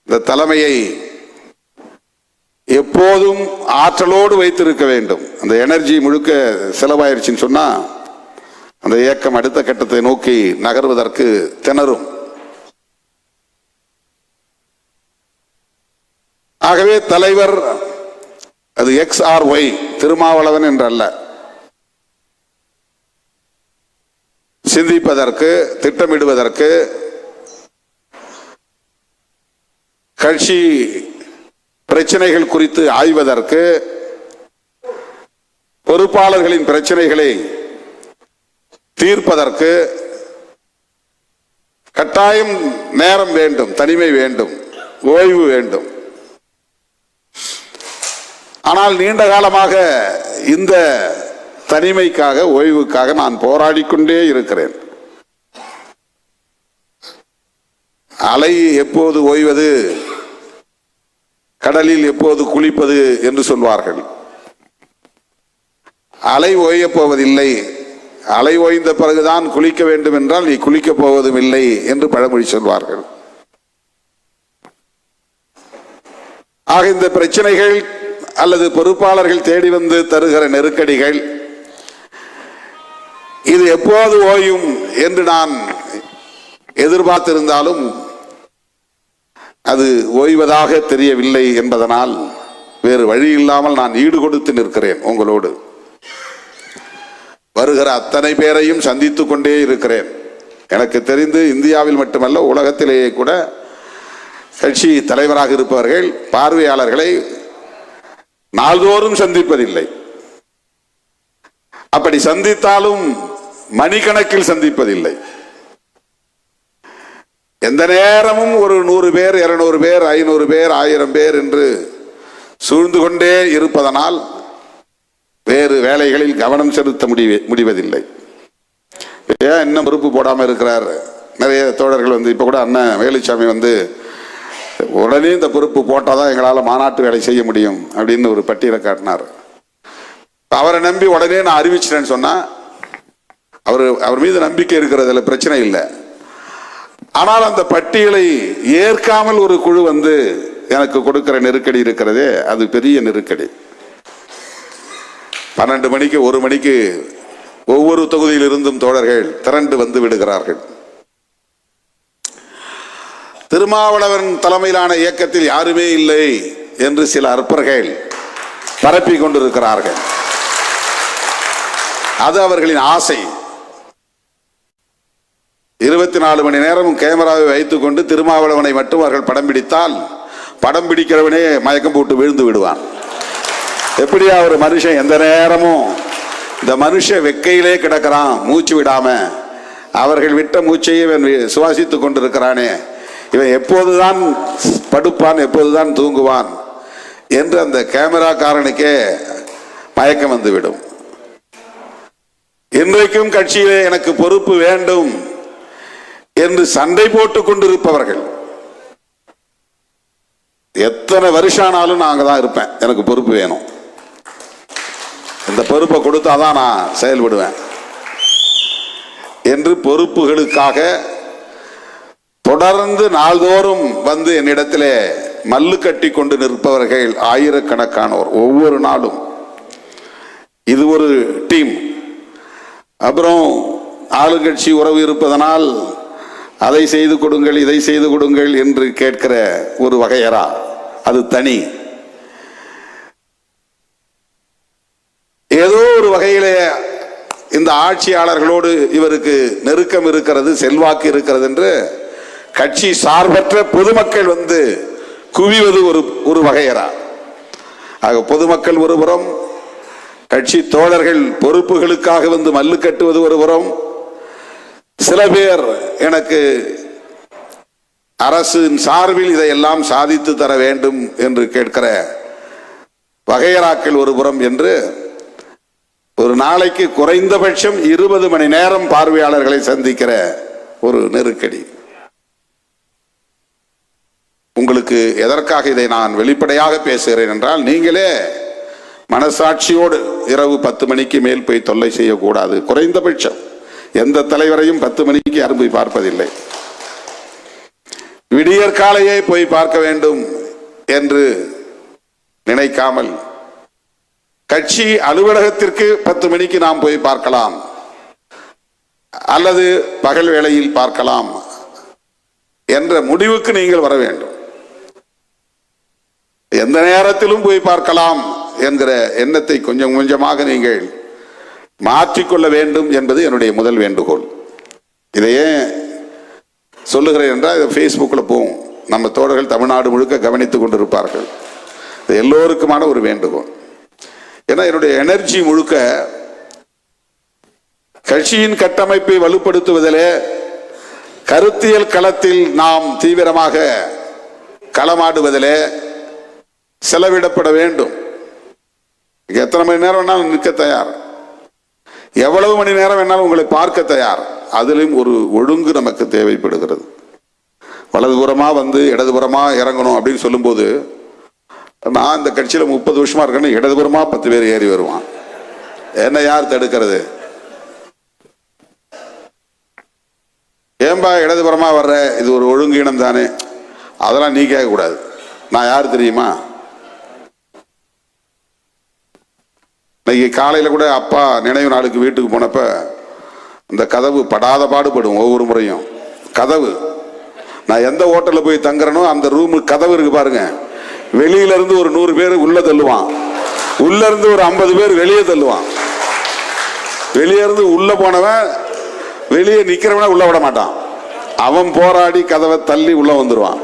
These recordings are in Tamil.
இந்த தலைமையை எப்போதும் ஆற்றலோடு வைத்திருக்க வேண்டும். அந்த எனர்ஜி முழுக்க செலவாயிருச்சுன்னு சொன்னா அந்த இயக்கம் அடுத்த கட்டத்தை நோக்கி நகர்வதற்கு திணறும். ஆகவே தலைவர் அது எக்ஸ் ஆர் ஒய், திருமாவளவன் என்றல்ல, சிந்திப்பதற்கு, திட்டமிடுவதற்கு, கட்சி பிரச்சனைகள் குறித்து ஆய்வதற்கு, பொறுப்பாளர்களின் பிரச்சனைகளை தீர்ப்பதற்கு கட்டாயம் நேரம் வேண்டும், தனிமை வேண்டும், ஓய்வு வேண்டும். ஆனால் நீண்ட காலமாக இந்த தனிமைக்காக, ஓய்வுக்காக நான் போராடிக்கொண்டே இருக்கிறேன். அலை எப்போது ஓய்வது, கடலில் எப்போது குளிப்பது என்று சொல்வார்கள். அலை ஓயப் போவதில்லை. அலை ஓய்ந்த பிறகுதான் குளிக்க வேண்டும் என்றால் நீ குளிக்கப் போவதும் இல்லை என்று பழமொழி சொல்வார்கள். ஆக இந்த பிரச்சனைகள் அல்லது பொறுப்பாளர்கள் தேடி வந்து தருகிற நெருக்கடிகள் இது எப்போது ஓயும் என்று நான் எதிர்பார்த்திருந்தாலும் அது ஓய்வதாக தெரியவில்லை என்பதனால் வேறு வழி இல்லாமல் நான் ஈடு கொடுத்து நிற்கிறேன். உங்களோடு வருகிற அத்தனை பேரையும் சந்தித்துக் கொண்டே இருக்கிறேன். எனக்கு தெரிந்து இந்தியாவில் மட்டுமல்ல, உலகத்திலேயே கூட கட்சி தலைவராக இருப்பவர்கள் பார்வையாளர்களை நாள்தோறும் சந்திப்பதில்லை. அப்படி சந்தித்தாலும் மணிக்கணக்கில் சந்திப்பதில்லை. எந்த நேரமும் ஒரு 100 பேர், 200 பேர், 500 பேர், 1000 பேர் என்று சூழ்ந்து கொண்டே இருப்பதனால் வேறு வேலைகளில் கவனம் செலுத்த முடிவதில்லை. ஏன் இன்னும் பொறுப்பு போடாமல் இருக்கிறார்? நிறைய தோழர்கள் வந்து இப்ப கூட அண்ணன் வேலுச்சாமி வந்து உடனே இந்த பொறுப்பு போட்டாதான் எங்களால் மாநாட்டு வேலை செய்ய முடியும் அப்படின்னு ஒரு பட்டியலை காட்டினார். அவரை நம்பி உடனே நான் அறிவிச்சிட்டேன்னு சொன்னா அவர் மீது நம்பிக்கை இருக்கிறதுல பிரச்சனை இல்லை. ஆனால் அந்த பட்டியலை ஏற்காமல் ஒரு குழு வந்து எனக்கு கொடுக்கிற நெருக்கடி இருக்கிறதே, அது பெரிய நெருக்கடி. 12 மணிக்கு 1 மணிக்கு ஒவ்வொரு தொகுதியில் இருந்தும் தோழர்கள் திரண்டு வந்து விடுகிறார்கள். திருமாவளவன் தலைமையிலான இயக்கத்தில் யாருமே இல்லை என்று சில அற்பர்கள் பரப்பி கொண்டிருக்கிறார்கள். அது அவர்களின் ஆசை. 24 மணி நேரமும் கேமராவை வைத்துக் கொண்டு திருமாவளவனை மட்டும் அவர்கள் படம் பிடித்தால் படம் பிடிக்கிறவனே மயக்கம் போட்டு விழுந்து விடுவான். எப்படியா ஒரு மனுஷன் எந்த நேரமும் இந்த மனுஷன் வெக்கையிலே கிடக்கிறான், மூச்சு விடாம, அவர்கள் விட்ட மூச்சையே இவன் சுவாசித்துக் கொண்டிருக்கிறானே, இவன் எப்போதுதான் படுப்பான், எப்போதுதான் தூங்குவான் என்று அந்த கேமராக்காரனுக்கே மயக்கம் வந்துவிடும். இன்றைக்கும் கட்சியிலே எனக்கு பொறுப்பு வேண்டும் என்று சண்டை போட்டுக் கொண்டிருப்பவர்கள் எத்தனை வருஷானாலும் நான் அங்கதான் இருப்பேன், எனக்கு பொறுப்பு வேணும், இந்த பொறுப்பை கொடுத்தாதான் நான் செயல்படுவேன் என்று பொறுப்புகளுக்காக தொடர்ந்து நாள்தோறும் வந்து என்னிடத்திலே மல்லு கட்டி கொண்டு நிற்பவர்கள் ஆயிரக்கணக்கானோர் ஒவ்வொரு நாளும். இது ஒரு டீம். அப்புறம் ஆளுங்கட்சி உறவு இருப்பதனால் அதை செய்து கொடுங்கள், இதை செய்து கொடுங்கள் என்று கேட்கிற ஒரு வகையரா, அது தனி. ஏதோ ஒரு வகையிலே இந்த ஆட்சியாளர்களோடு இவருக்கு நெருக்கம் இருக்கிறது, செல்வாக்கு இருக்கிறது என்று கட்சி சார்பற்ற பொதுமக்கள் வந்து குவிவது ஒரு வகையரா. ஆக பொதுமக்கள் ஒருபுறம், கட்சி தோழர்கள் பொறுப்புகளுக்காக வந்து மல்லு கட்டுவது ஒருபுறம், சில பேர் எனக்கு அரசின் சார்பில் இதையெல்லாம் சாதித்து தர வேண்டும் என்று கேட்கிற வகையராக்கள் ஒருபுறம் என்று ஒரு நாளைக்கு குறைந்தபட்சம் 20 மணி நேரம் பார்வையாளர்களை சந்திக்கிற ஒரு நெருக்கடி. உங்களுக்கு எதற்காக இதை நான் வெளிப்படையாக பேசுகிறேன் என்றால், நீங்களே மனசாட்சியோடு இரவு 10 மணிக்கு மேல் போய் தொல்லை செய்யக்கூடாது. குறைந்தபட்சம் எந்த தலைவரையும் 10 மணிக்கு யாரும் போய் பார்ப்பதில்லை. விடியற்காலையே போய் பார்க்க வேண்டும் என்று நினைக்காமல் கட்சி அலுவலகத்திற்கு 10 மணிக்கு நாம் போய் பார்க்கலாம் அல்லது பகல் வேளையில் பார்க்கலாம் என்ற முடிவுக்கு நீங்கள் வர வேண்டும். எந்த நேரத்திலும் போய் பார்க்கலாம் என்கிற எண்ணத்தை கொஞ்சம் கொஞ்சமாக நீங்கள் மாற்றிக்கொள்ள வேண்டும் என்பது என்னுடைய முதல் வேண்டுகோள். இதையே சொல்லுகிறேன் என்றால் இது ஃபேஸ்புக்கில் போகும், நம்ம தோழர்கள் தமிழ்நாடு முழுக்க கவனித்துக் கொண்டிருப்பார்கள். இது எல்லோருக்குமான ஒரு வேண்டுகோள். ஏன்னா என்னுடைய எனர்ஜி முழுக்க கட்சியின் கட்டமைப்பை வலுப்படுத்துவதிலே, கருத்தியல் களத்தில் நாம் தீவிரமாக களமாடுவதிலே செலவிடப்பட வேண்டும். எத்தனை மணி நேரம் வேணாலும் நிற்க தயார், எவ்வளவு மணி நேரம் வேணாலும் உங்களை பார்க்க தயார். அதிலும் ஒரு ஒழுங்கு நமக்கு தேவைப்படுகிறது. வலதுபுறமா வந்து இடதுபுறமா இறங்கணும் அப்படின்னு சொல்லும்போது, நான் இந்த கட்சியில் 30 வருஷமா இருக்கேன்னு இடதுபுறமா 10 பேர் ஏறி வருவான். என்ன யார் தடுக்கிறது? ஏன்பா இடதுபுறமா வர்ற, இது ஒரு ஒழுங்கீனம் தானே, அதெல்லாம் நீ கேட்கக்கூடாது. நான் யார் தெரியுமா? இன்னைக்கு காலையில் கூட அப்பா நினைவு நாளுக்கு வீட்டுக்கு போனப்ப இந்த கதவு படாத பாடுபடும். ஒவ்வொரு முறையும் கதவு, நான் எந்த ஹோட்டலில் போய் தங்குறனோ அந்த ரூமு கதவு இருக்கு பாருங்க, வெளியில இருந்து ஒரு 100 பேர் உள்ள தள்ளுவான், உள்ள இருந்து ஒரு 50 பேர் வெளியே தள்ளுவான். வெளியே இருந்து உள்ள போனவன் வெளியே நிக்கிறவன உள்ள விட மாட்டான், அவன் போராடி கதவை தள்ளி உள்ள வந்துருவான்.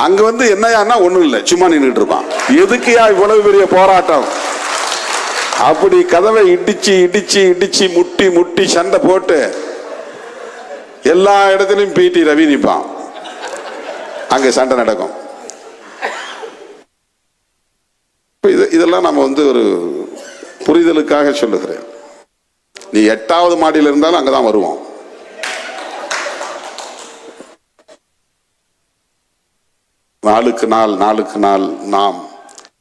அங்க வந்து என்னையான்னா ஒண்ணும் இல்லை, சும்மா நின்றுட்டு இருப்பான். எதுக்குயா இவ்வளவு பெரிய போராட்டம்? அப்படி கதவை இடிச்சு இடிச்சு இடிச்சு முட்டி முட்டி சண்டை போட்டு எல்லா இடத்திலும் பிடி ரவி நிற்பான், அங்க சண்டை நடக்கும். இதெல்லாம் நம்ம வந்து ஒரு புரிதலுக்காக சொல்லுகிறேன். நீ 8வது மாடியில் இருந்தாலும் அங்கதான் வருவோம். நாளுக்கு நாள் நாம்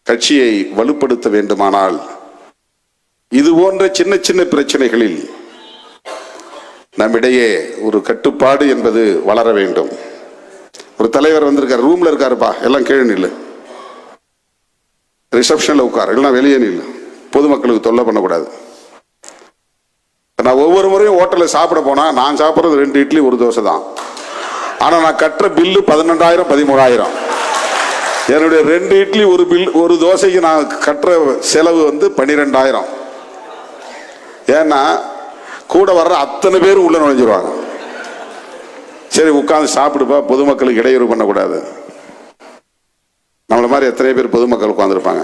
கட்சியை வலுப்படுத்த வேண்டுமானால் இது போன்ற சின்ன சின்ன பிரச்சனைகளில் நம்மிடையே ஒரு கட்டுப்பாடு என்பது வளர வேண்டும். ஒரு தலைவர் வந்திருக்கார், ரூம்ல இருக்காருப்பா, எல்லாம் கீழே நில்லு, ரிசப்ஷன்ல உட்கார், எல்லாம் வெளியே நில்லு, பொதுமக்களுக்கு தொல்லை பண்ணக்கூடாது. நான் ஒவ்வொரு முறையும் ஹோட்டலில் சாப்பிட போனா நான் சாப்பிட்றது 2 இட்லி 1 தோசை தான். ஆனா நான் கட்டுற பில்லு 12,000 13,000. என்னுடைய 2 இட்லி 1 தோசைக்கு நான் கட்டுற செலவு வந்து 12,000. ஏன்னா கூட வர்ற அத்தனை பேர் உள்ள நுழைஞ்சிருவாங்க. சரி உட்காந்து சாப்பிடுப்பா, பொதுமக்களுக்கு இடையூறு பண்ணக்கூடாது. நம்மள மாதிரி எத்தனை பேர் பொதுமக்கள் உட்காந்துருப்பாங்க,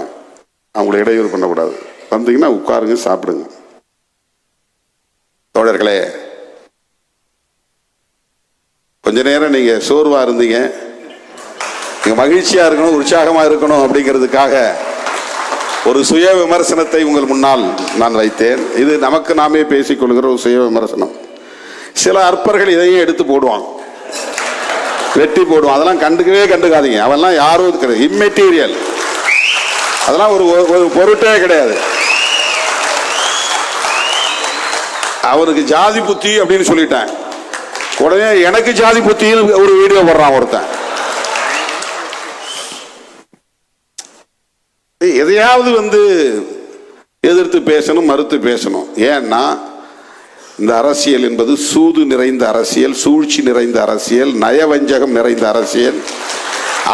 அவங்களை இடையூறு பண்ணக்கூடாது. வந்தீங்கன்னா உட்காருங்க, சாப்பிடுங்க. தோழர்களே, கொஞ்ச நேரம் நீங்க சோர்வா இருந்தீங்க, நீங்க மகிழ்ச்சியா இருக்கணும், உற்சாகமா இருக்கணும் அப்படிங்கிறதுக்காக ஒரு சுய விமர்சனத்தை உங்கள் முன்னால் நான் வைத்தேன். இது நமக்கு நாமே பேசிக்கொள்கிற ஒரு சுய விமர்சனம். சில அற்பர்கள் இதையும் எடுத்து போடுவான், வெட்டி போடுவான். அதெல்லாம் கண்டுக்காதீங்க. அவெல்லாம் யாரும் இருக்கிறது இம்மெட்டீரியல், அதெல்லாம் ஒரு பொருட்டே கிடையாது. அவருக்கு ஜாதி புத்தி அப்படின்னு சொல்லிட்டேன், உடனே எனக்கு ஜாதி புத்தின்னு ஒரு வீடியோ போடுறான் ஒருத்தன். எதையாவது வந்து எதிர்த்து பேசணும், மறுத்து பேசணும். ஏன்னா இந்த அரசியல் என்பது சூது நிறைந்த அரசியல், சூழ்ச்சி நிறைந்த அரசியல், நயவஞ்சகம் நிறைந்த அரசியல்.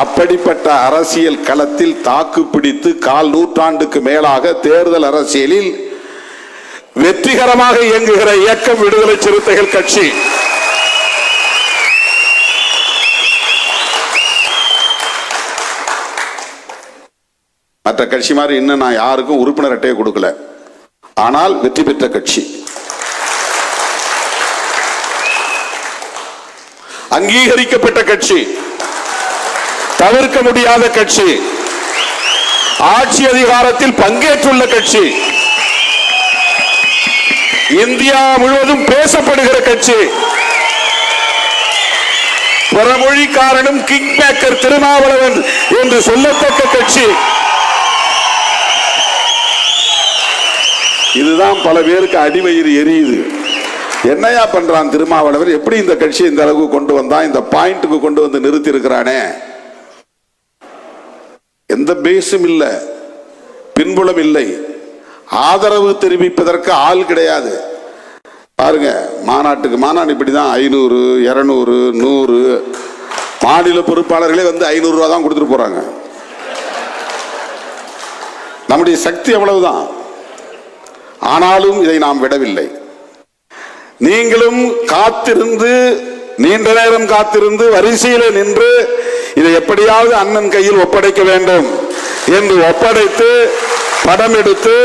அப்படிப்பட்ட அரசியல் களத்தில் தாக்கு பிடித்து 1/4 நூற்றாண்டுக்கு மேலாக தேர்தல் அரசியலில் வெற்றிகரமாக இயங்குகிற இயக்கம் விடுதலை சிறுத்தைகள் கட்சி. மற்ற கட்சி மாதிரி இன்னும் நான் யாருக்கும் உறுப்பினர் அட்டையை கொடுக்கல, ஆனால் வெற்றி பெற்ற கட்சி, அங்கீகரிக்கப்பட்ட கட்சி, தவிர்க்க முடியாத கட்சி, ஆட்சி அதிகாரத்தில் பங்கேற்றுள்ள கட்சி, இந்தியா முழுவதும் பேசப்படுகிற கட்சி, பிறமொழிக்காரனும் கிங் மேக்கர் திருமாவளவன் என்று சொல்லத்தக்க கட்சி. இதுதான் பல பேருக்கு அடிவயிறு எரியுது. என்னையா பண்றான் திருமாவளவன், எப்படி இந்த கட்சியை இந்த அளவுக்கு கொண்டு வந்தான், இந்த பாயிண்ட்டுக்கு கொண்டு வந்து நிறுத்தி இருக்கிறானே, எந்த பேஸும் இல்லை, பின்புலம் இல்லை, ஆதரவு தெரிவிப்பதற்கு ஆள் கிடையாது. பாருங்க, மாநாட்டுக்கு மாநாடு இப்படிதான் 500, 200, 100 மாநில பொறுப்பாளர்களே வந்து 500 ரூபா தான் கொடுத்துட்டு போறாங்க. நம்முடைய சக்தி அவ்வளவுதான். ஆனாலும் இதை நாம் விடவில்லை. நீங்களும் காத்திருந்து, நீண்ட நேரம் காத்திருந்து வரிசையில் நின்று இதை எப்படியாவது அண்ணன் கையில் ஒப்படைக்க வேண்டும் என்று ஒப்படைத்து படம் எடுத்து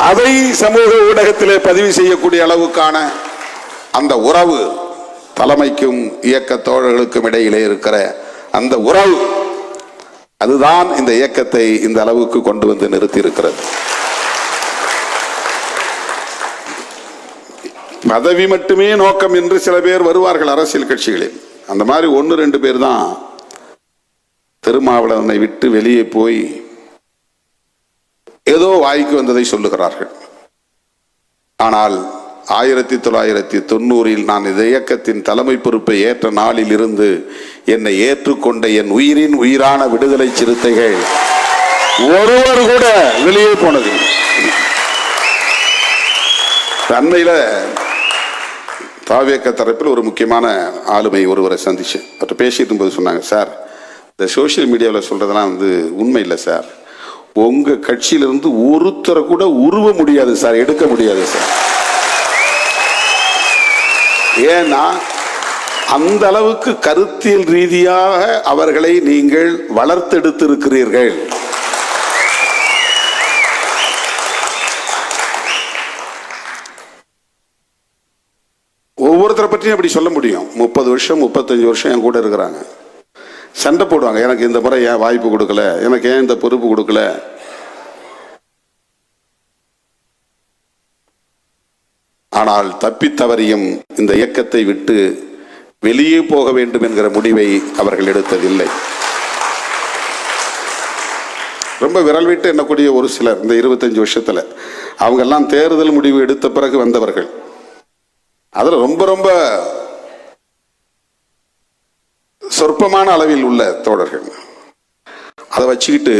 அதை சமூக ஊடகத்திலே பதிவு செய்யக்கூடிய அளவுக்கான அந்த உறவு, தலைமைக்கும் இயக்க தோழர்களுக்கும் இடையிலே இருக்கிற அந்த உறவு, அதுதான் இந்த இயக்கத்தை இந்த அளவுக்கு கொண்டு வந்து நிறுத்தி இருக்கிறது. பதவி மட்டுமே நோக்கம் என்று சில பேர் வருவார்கள் அரசியல் கட்சிகளில். அந்த மாதிரி 1-2 பேர் தான் திருமாவளவனை விட்டு வெளியே போய் ஏதோ வாய்க்கு வந்ததை சொல்லுகிறார்கள். ஆனால் 1990 நான் இந்த இயக்கத்தின் தலைமை பொறுப்பை ஏற்ற நாளில் இருந்து என்னை ஏற்றுக்கொண்ட என் உயிரின் உயிரான விடுதலை சிறுத்தைகள் ஒருவர் கூட வெளியே போனது. அண்மையில தாவேக்க தரப்பில் ஒரு முக்கியமான ஆளுமை ஒருவரை சந்திச்சு அவர்கிட்ட பேசிட்டு போது சொன்னாங்க, சார் இந்த சோசியல் மீடியாவில் சொல்றதெல்லாம் உண்மை இல்லை சார், உங்க கட்சியிலிருந்து ஒருத்தரை கூட உருவ முடியாது சார், எடுக்க முடியாது சார். ஏன்னா அந்த அளவுக்கு கருத்தியல் ரீதியாக அவர்களை நீங்கள் வளர்த்தெடுத்திருக்கிறீர்கள். ஒவ்வொருத்தரை பற்றியும் அப்படி சொல்ல முடியும். 30 வருஷம் 35 வருஷம் என் கூட இருக்கிறாங்க, சண்டை போடுவாங்க, எனக்கு இந்த முறை ஏன் வாய்ப்பு கொடுக்கல, எனக்கு ஏன் இந்த பொறுப்பு கொடுக்கல. ஆனால் தப்பி தவறியும் இந்த இயக்கத்தை விட்டு வெளியே போக வேண்டும் என்கிற முடிவை அவர்கள் எடுத்ததில்லை. ரொம்ப விரல் விட்டு எண்ணக்கூடிய ஒரு சிலர் இந்த 25 வருஷத்துல அவங்க எல்லாம் தேர்தல் முடிவு எடுத்த பிறகு வந்தவர்கள். அதுல ரொம்ப ரொம்ப சொற்பமான அளவில் உள்ள தோழர்கள். அதை வச்சுக்கிட்டு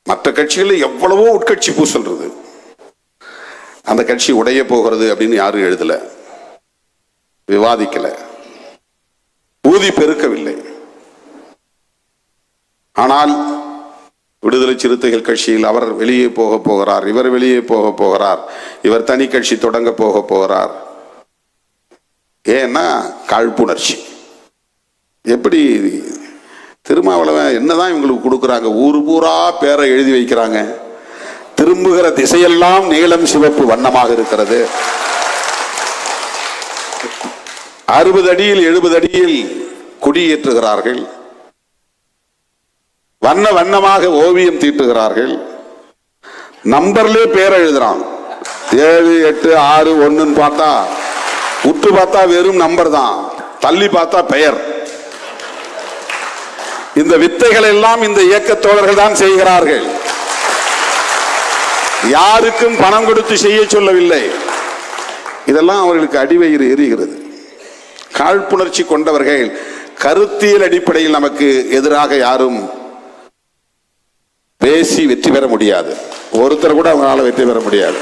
மற்ற கட்சிகளில் எவ்வளவோ உட்கட்சி பூசல்றது, அந்த கட்சி உடைய போகிறது அப்படின்னு யாரும் எழுதல, விவாதிக்கல, ஊதி பெருக்கவில்லை. ஆனால் விடுதலை சிறுத்தைகள் கட்சியில் அவர் வெளியே போக போகிறார், இவர் வெளியே போக போகிறார், இவர் தனி கட்சி தொடங்க போக போகிறார். ஏன்னா காழ்ப்புணர்ச்சி. எப்படி திருமாவளவன் என்னதான் இவங்களுக்கு கொடுக்குறாங்க, ஊர் பூரா பேரை எழுதி வைக்கிறாங்க, திரும்புகிற திசையெல்லாம் நீலம் சிவப்பு வண்ணமாக இருக்கிறது, 60 அடியில் 70 அடியில் குடியேற்றுகிறார்கள், வண்ண வண்ணமாக ஓவியம் தீட்டுகிறார்கள், நம்பர்லயே பேர் எழுதுறான், 7, 8, 6, 1 பார்த்தா உற்று பார்த்தா வெறும் நம்பர் தான், தள்ளி பார்த்தா பெயர். இந்த வித்தைகள் எல்லாம் இந்த இயக்க தோழர்கள் தான் செய்கிறார்கள். யாருக்கும் பணம் கொடுத்து செய்ய சொல்லவில்லை. இதெல்லாம் அவர்களுக்கு அடிவயிறு எரிகிறது. காழ்ப்புணர்ச்சி கொண்டவர்கள். கருத்தியல் அடிப்படையில் நமக்கு எதிராக யாரும் பேசி வெற்றி பெற முடியாது. ஒருத்தர் கூட அவங்களால வெற்றி பெற முடியாது.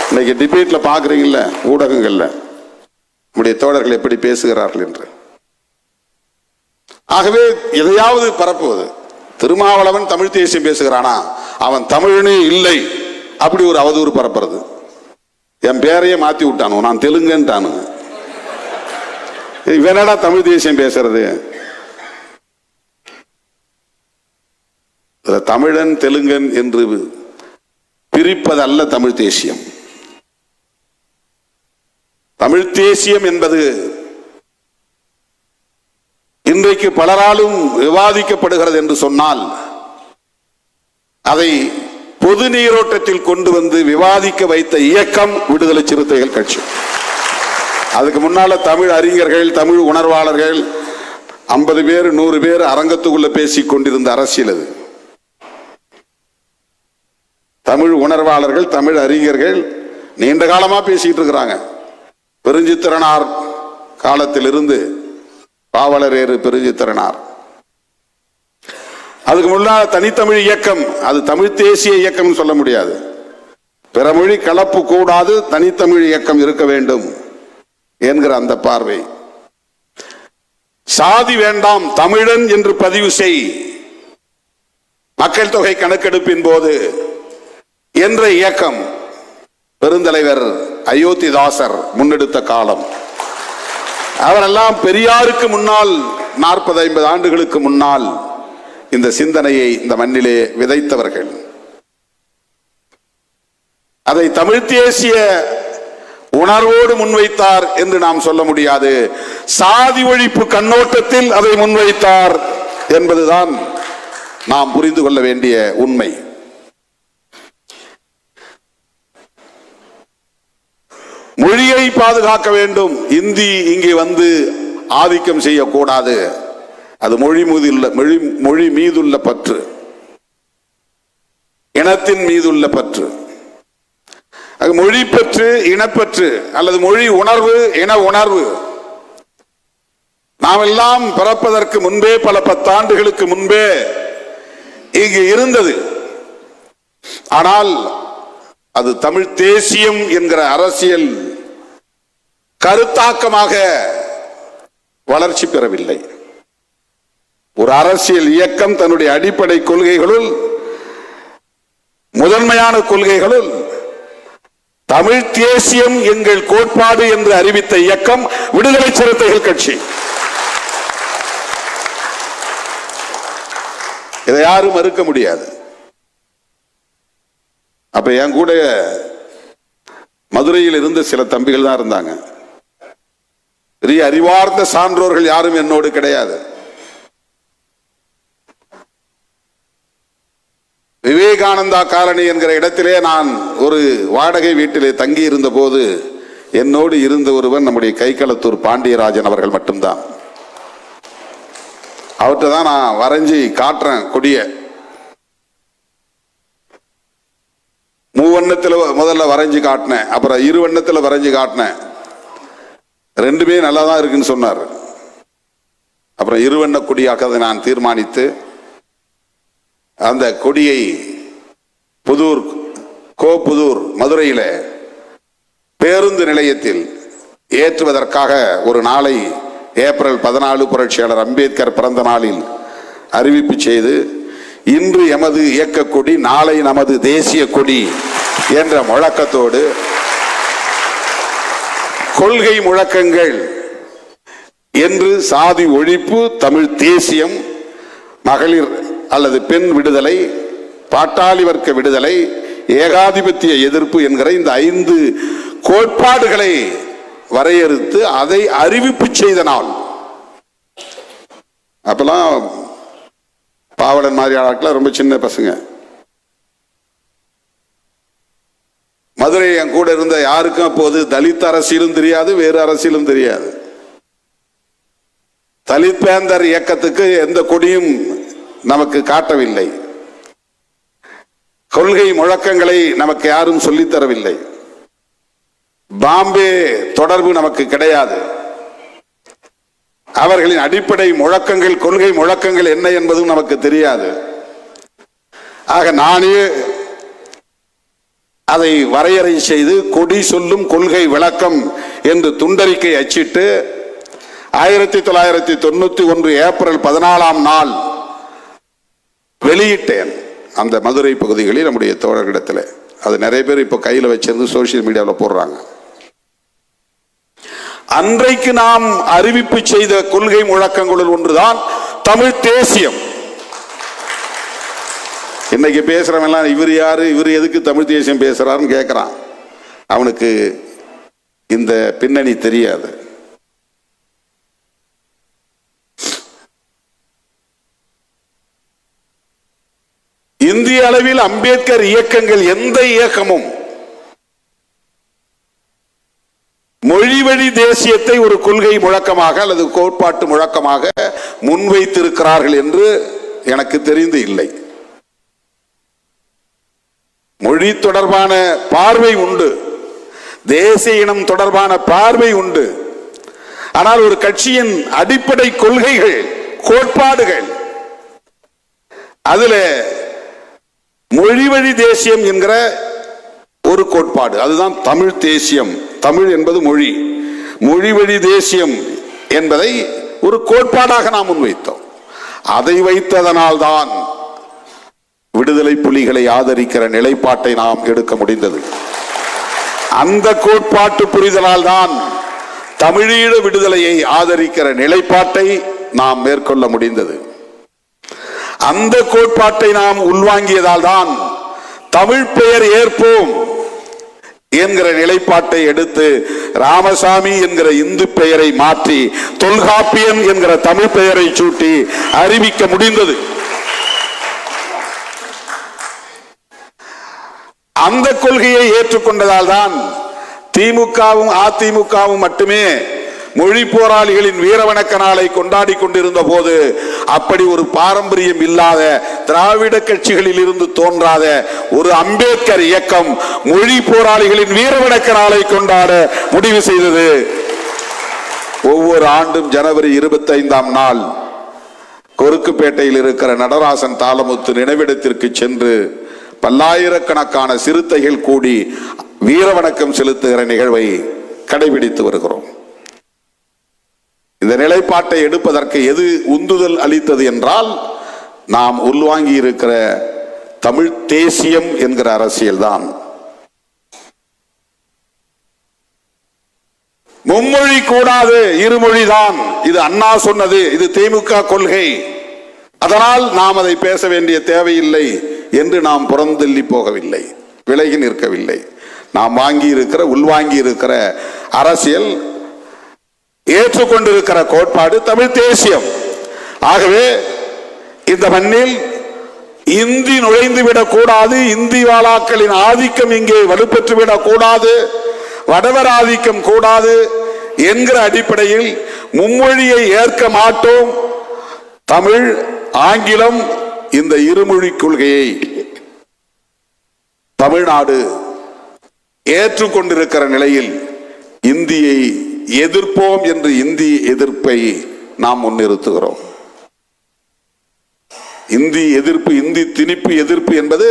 இன்னைக்கு டிபேட்ல பாக்குறீங்கல்ல, ஊடகங்கள்ல நம்முடைய தோழர்கள் எப்படி பேசுகிறார்கள் என்று. ஆகவே எதையாவது பரப்புவது. திருமாவளவன் தமிழ் தேசியம் பேசுகிறானா, அவன் தமிழனே இல்லை அப்படி ஒரு அவதூறு பரப்புறது. என் பேரையே மாத்தி விட்டானு, நான் தெலுங்குன்ட்டானு. இவனடா தமிழ் தேசியம் பேசுறது? தமிழன் தெலுங்கன் என்று பிரிப்பதல்ல தமிழ் தேசியம். தமிழ் தேசியம் என்பது இன்றைக்கு பலராலும் விவாதிக்கப்படுகிறது என்று சொன்னால் அதை பொது நீரோட்டத்தில் கொண்டு வந்து விவாதிக்க வைத்த இயக்கம் விடுதலை சிறுத்தைகள் கட்சி. அதுக்கு முன்னால தமிழ் அறிஞர்கள், தமிழ் உணர்வாளர்கள் 50 பேர் 100 பேர் அரங்கத்துக்குள்ள பேசிக் கொண்டிருந்த அரசியல் அது. தமிழ் உணர்வாளர்கள், தமிழ் அறிஞர்கள் நீண்ட காலமா பேசிட்டு இருக்கிறாங்க. பெருஞ்சித்திரனார் காலத்திலிருந்து பாவலரேறு பெருஞ்சித்திரனார், அதுக்கு முன்னாள் தனித்தமிழ் இயக்கம், அது தமிழ் தேசிய இயக்கம் சொல்ல முடியாது. பிற மொழி கலப்பு கூடாது, தனித்தமிழ் இயக்கம் இருக்க வேண்டும் என்கிற அந்த பார்வை. சாதி வேண்டாம், தமிழன் என்று பதிவு செய் மக்கள் தொகை கணக்கெடுப்பின் போது என்ற இயக்கம் பெருந்தலைவர் அயோத்திதாசர் முன்னெடுத்த காலம். அவரெல்லாம் பெரியாருக்கு முன்னால் 40-50 ஆண்டுகளுக்கு முன்னால் இந்த சிந்தனையை இந்த மண்ணிலே விதைத்தவர்கள். அதை தமிழ் தேசிய உணர்வோடு முன்வைத்தார் என்று நாம் சொல்ல முடியாது. சாதி ஒழிப்பு கண்ணோட்டத்தில் அதை முன்வைத்தார் என்பதுதான் நாம் புரிந்து கொள்ள வேண்டிய உண்மை. மொழியை பாதுகாக்க வேண்டும், இந்தி இங்கே வந்து ஆதிக்கம் செய்யக்கூடாது. அது மொழி மீதுள்ள பற்று, இனத்தின் மீதுள்ள பற்று. மொழி பற்று, இனப்பற்று அல்லது மொழி உணர்வு, இன உணர்வு நாம் எல்லாம் பிறப்பதற்கு முன்பே, பல 10 ஆண்டுகளுக்கு முன்பே இங்கு இருந்தது. ஆனால் அது தமிழ் தேசியம் என்கிற அரசியல் கருத்தாக்கமாக வளர்ச்சி பெறவில்லை. ஒரு அரசியல் இயக்கம் தன்னுடைய அடிப்படை கொள்கைகளுள், முதன்மையான கொள்கைகளுள் தமிழ் தேசியம் எங்கள் கோட்பாடு என்று அறிவித்த இயக்கம் விடுதலை சிறுத்தைகள் கட்சி. இதை யாரும் மறுக்க முடியாது. அப்ப என் கூட மதுரையில் இருந்த சில தம்பிகள் தான் இருந்தாங்க. பெரிய அறிவார்ந்த சான்றோர்கள் யாரும் என்னோடு கிடையாது. விவேகானந்தா காலனி என்கிற இடத்திலே நான் ஒரு வாடகை வீட்டிலே தங்கி இருந்த போது என்னோடு இருந்த ஒருவன் நம்முடைய கைக்களத்தூர் பாண்டியராஜன் அவர்கள் மட்டும்தான். அவர்கிட்ட தான் நான் வரைஞ்சி காட்டுறேன் கொடிய. மூவண்ணத்தில் முதல்ல வரைஞ்சி காட்டினேன், அப்புறம் 2 வண்ணத்தில் வரைஞ்சி காட்டினேன். 2மே நல்லா தான் இருக்குன்னு சொன்னார். அப்புறம் 2 வண்ண கொடியாக அதை நான் தீர்மானித்து அந்த கொடியை கோப்புதூர் மதுரையில பேருந்து நிலையத்தில் ஏற்றுவதற்காக ஒரு நாளை ஏப்ரல் 14 புரட்சியாளர் அம்பேத்கர் பிறந்த நாளில் அறிவிப்பு செய்து, இன்று எமது இயக்க கொடி, நாளை நமது தேசிய கொடி என்ற முழக்கத்தோடு கொள்கை முழக்கங்கள் என்று சாதி ஒழிப்பு, தமிழ் தேசியம், மகளிர் அல்லது பெண் விடுதலை, பாட்டாளி வர்க்க விடுதலை, ஏகாதிபத்திய எதிர்ப்பு என்கிற இந்த 5 கோட்பாடுகளை வரையறுத்து அதை அறிவிப்பு செய்த நாள். அப்பெல்லாம் பாவலன் மாதிரி ஆட்கள் ரொம்ப சின்ன பசங்க. மதுரை என் கூட இருந்த யாருக்கும் அப்போது தலித் அரசியலும் தெரியாது, வேறு அரசியலும் தெரியாது. தலித் பேந்தர் இயக்கத்துக்கு எந்த கொடியும் நமக்கு காட்டவில்லை. கொள்கை முழக்கங்களை நமக்கு யாரும் சொல்லித்தரவில்லை. பாம்பே தொடர்பு நமக்கு கிடையாது. அவர்களின் அடிப்படை முழக்கங்கள், கொள்கை முழக்கங்கள் என்ன என்பதும் நமக்கு தெரியாது. ஆக நானே அதை வரையறை செய்து கொடி சொல்லும் கொள்கை விளக்கம் என்று துண்டறிக்கை அச்சிட்டு 1991 ஏப்ரல் 14ஆம் நாள் வெளியிட்டேன். அந்த மதுரை பகுதிகளில் நம்முடைய தோழர்களிடத்தில் அது நிறைய பேர் இப்ப கையில் வச்சிருந்து சோசியல் மீடியாவில் போடுறாங்க. அன்றைக்கு நாம் அறிவிப்பு செய்த கொள்கை முழக்கங்களுள் ஒன்றுதான் தமிழ் தேசியம். இன்னைக்கு பேசுறவன் இவர் யாரு, இவர் எதுக்கு தமிழ் தேசியம் பேசுறாருன்னு கேட்கிறான். அவனுக்கு இந்த பின்னணி தெரியாது. இந்திய அளவில் அம்பேத்கர் இயக்கங்கள் எந்த இயக்கமும் மொழிவழி தேசியத்தை ஒரு கொள்கை முழக்கமாக அல்லது கோட்பாட்டு முழக்கமாக முன்வைத்திருக்கிறார்கள் என்று எனக்கு தெரிந்து இல்லை. மொழி தொடர்பான பார்வை உண்டு, தேசிய இனம் தொடர்பான பார்வை உண்டு. ஆனால் ஒரு கட்சியின் அடிப்படை கொள்கைகள், கோட்பாடுகள், அதுல மொழிவழி தேசியம் என்கிற ஒரு கோட்பாடு, அதுதான் தமிழ் தேசியம். தமிழ் என்பது மொழி, மொழிவழி தேசியம் என்பதை ஒரு கோட்பாடாக நாம் முன்வைத்தோம். அதை வைத்ததனால்தான் விடுதலை புலிகளை ஆதரிக்கிற நிலைப்பாட்டை நாம் எடுக்க முடிந்தது. அந்த கோட்பாட்டு புரிதலால் தான் தமிழீழ விடுதலையை ஆதரிக்கிற நிலைப்பாட்டை நாம் மேற்கொள்ள முடிந்தது. அந்த கோட்பாட்டை நாம் உள்வாங்கியதால் தான் தமிழ் பெயர் ஏற்போம் என்கிற நிலைப்பாட்டை எடுத்து ராமசாமி என்கிற இந்து பெயரை மாற்றி தொல்காப்பியன் என்கிற தமிழ் பெயரை சூட்டி அறிவிக்க முடிந்தது. அந்த கொள்கையை ஏற்றுக்கொண்டதால் தான் திமுகவும் அதிமுகவும் மட்டுமே மொழி போராளிகளின் வீரவணக்க நாளை கொண்டாடி கொண்டிருந்த போது, அப்படி ஒரு பாரம்பரியம் இல்லாத திராவிட கட்சிகளில் இருந்து தோன்றாத ஒரு அம்பேத்கர் இயக்கம் மொழி போராளிகளின் வீரவணக்க நாளை கொண்டாட முடிவு செய்தது. ஒவ்வொரு ஆண்டும் ஜனவரி 25ஆம் நாள் கொருக்குப்பேட்டையில் இருக்கிற நடராசன் தாளமுத்து நினைவிடத்திற்கு சென்று பல்லாயிரக்கணக்கான சிறுத்தைகள் கூடி வீரவணக்கம் செலுத்துகிற நிகழ்வை கடைபிடித்து வருகிறோம். இந்த நிலைப்பாட்டை எடுப்பதற்கு எது உந்துதல் அளித்தது என்றால், நாம் உள்வாங்கி இருக்கிற தமிழ் தேசியம் என்கிற அரசியல் தான். மும்மொழி கூடாது, இருமொழிதான். இது அண்ணா சொன்னது, இது திமுக கொள்கை. அதனால் நாம் அதை பேச வேண்டிய தேவையில்லை என்று நாம் புறந்தள்ளி போகவில்லை, விலகி நிற்கவில்லை. நாம் வாங்கி இருக்கிற, உள்வாங்கி இருக்கிற அரசியல், ஏற்றுக்கொண்டிருக்கிற கோட்பாடு தமிழ் தேசியம். ஆகவே இந்த மண்ணில் இந்தி நுழைந்துவிடக் கூடாது, இந்தி வாழாக்களின் ஆதிக்கம் இங்கே வலுப்பெற்றுவிடக் கூடாது, வடவர் ஆதிக்கம் கூடாது என்கிற அடிப்படையில் மும்மொழியை ஏற்க மாட்டோம். தமிழ், ஆங்கிலம் இந்த இருமொழி கொள்கையை தமிழ்நாடு ஏற்றுக்கொண்டிருக்கிற நிலையில் இந்தியை எதிர்ப்போம் என்று இந்தி எதிர்ப்பை நாம் முன்னிறுத்துகிறோம். இந்தி எதிர்ப்பு, இந்தி திணிப்பு எதிர்ப்பு என்பது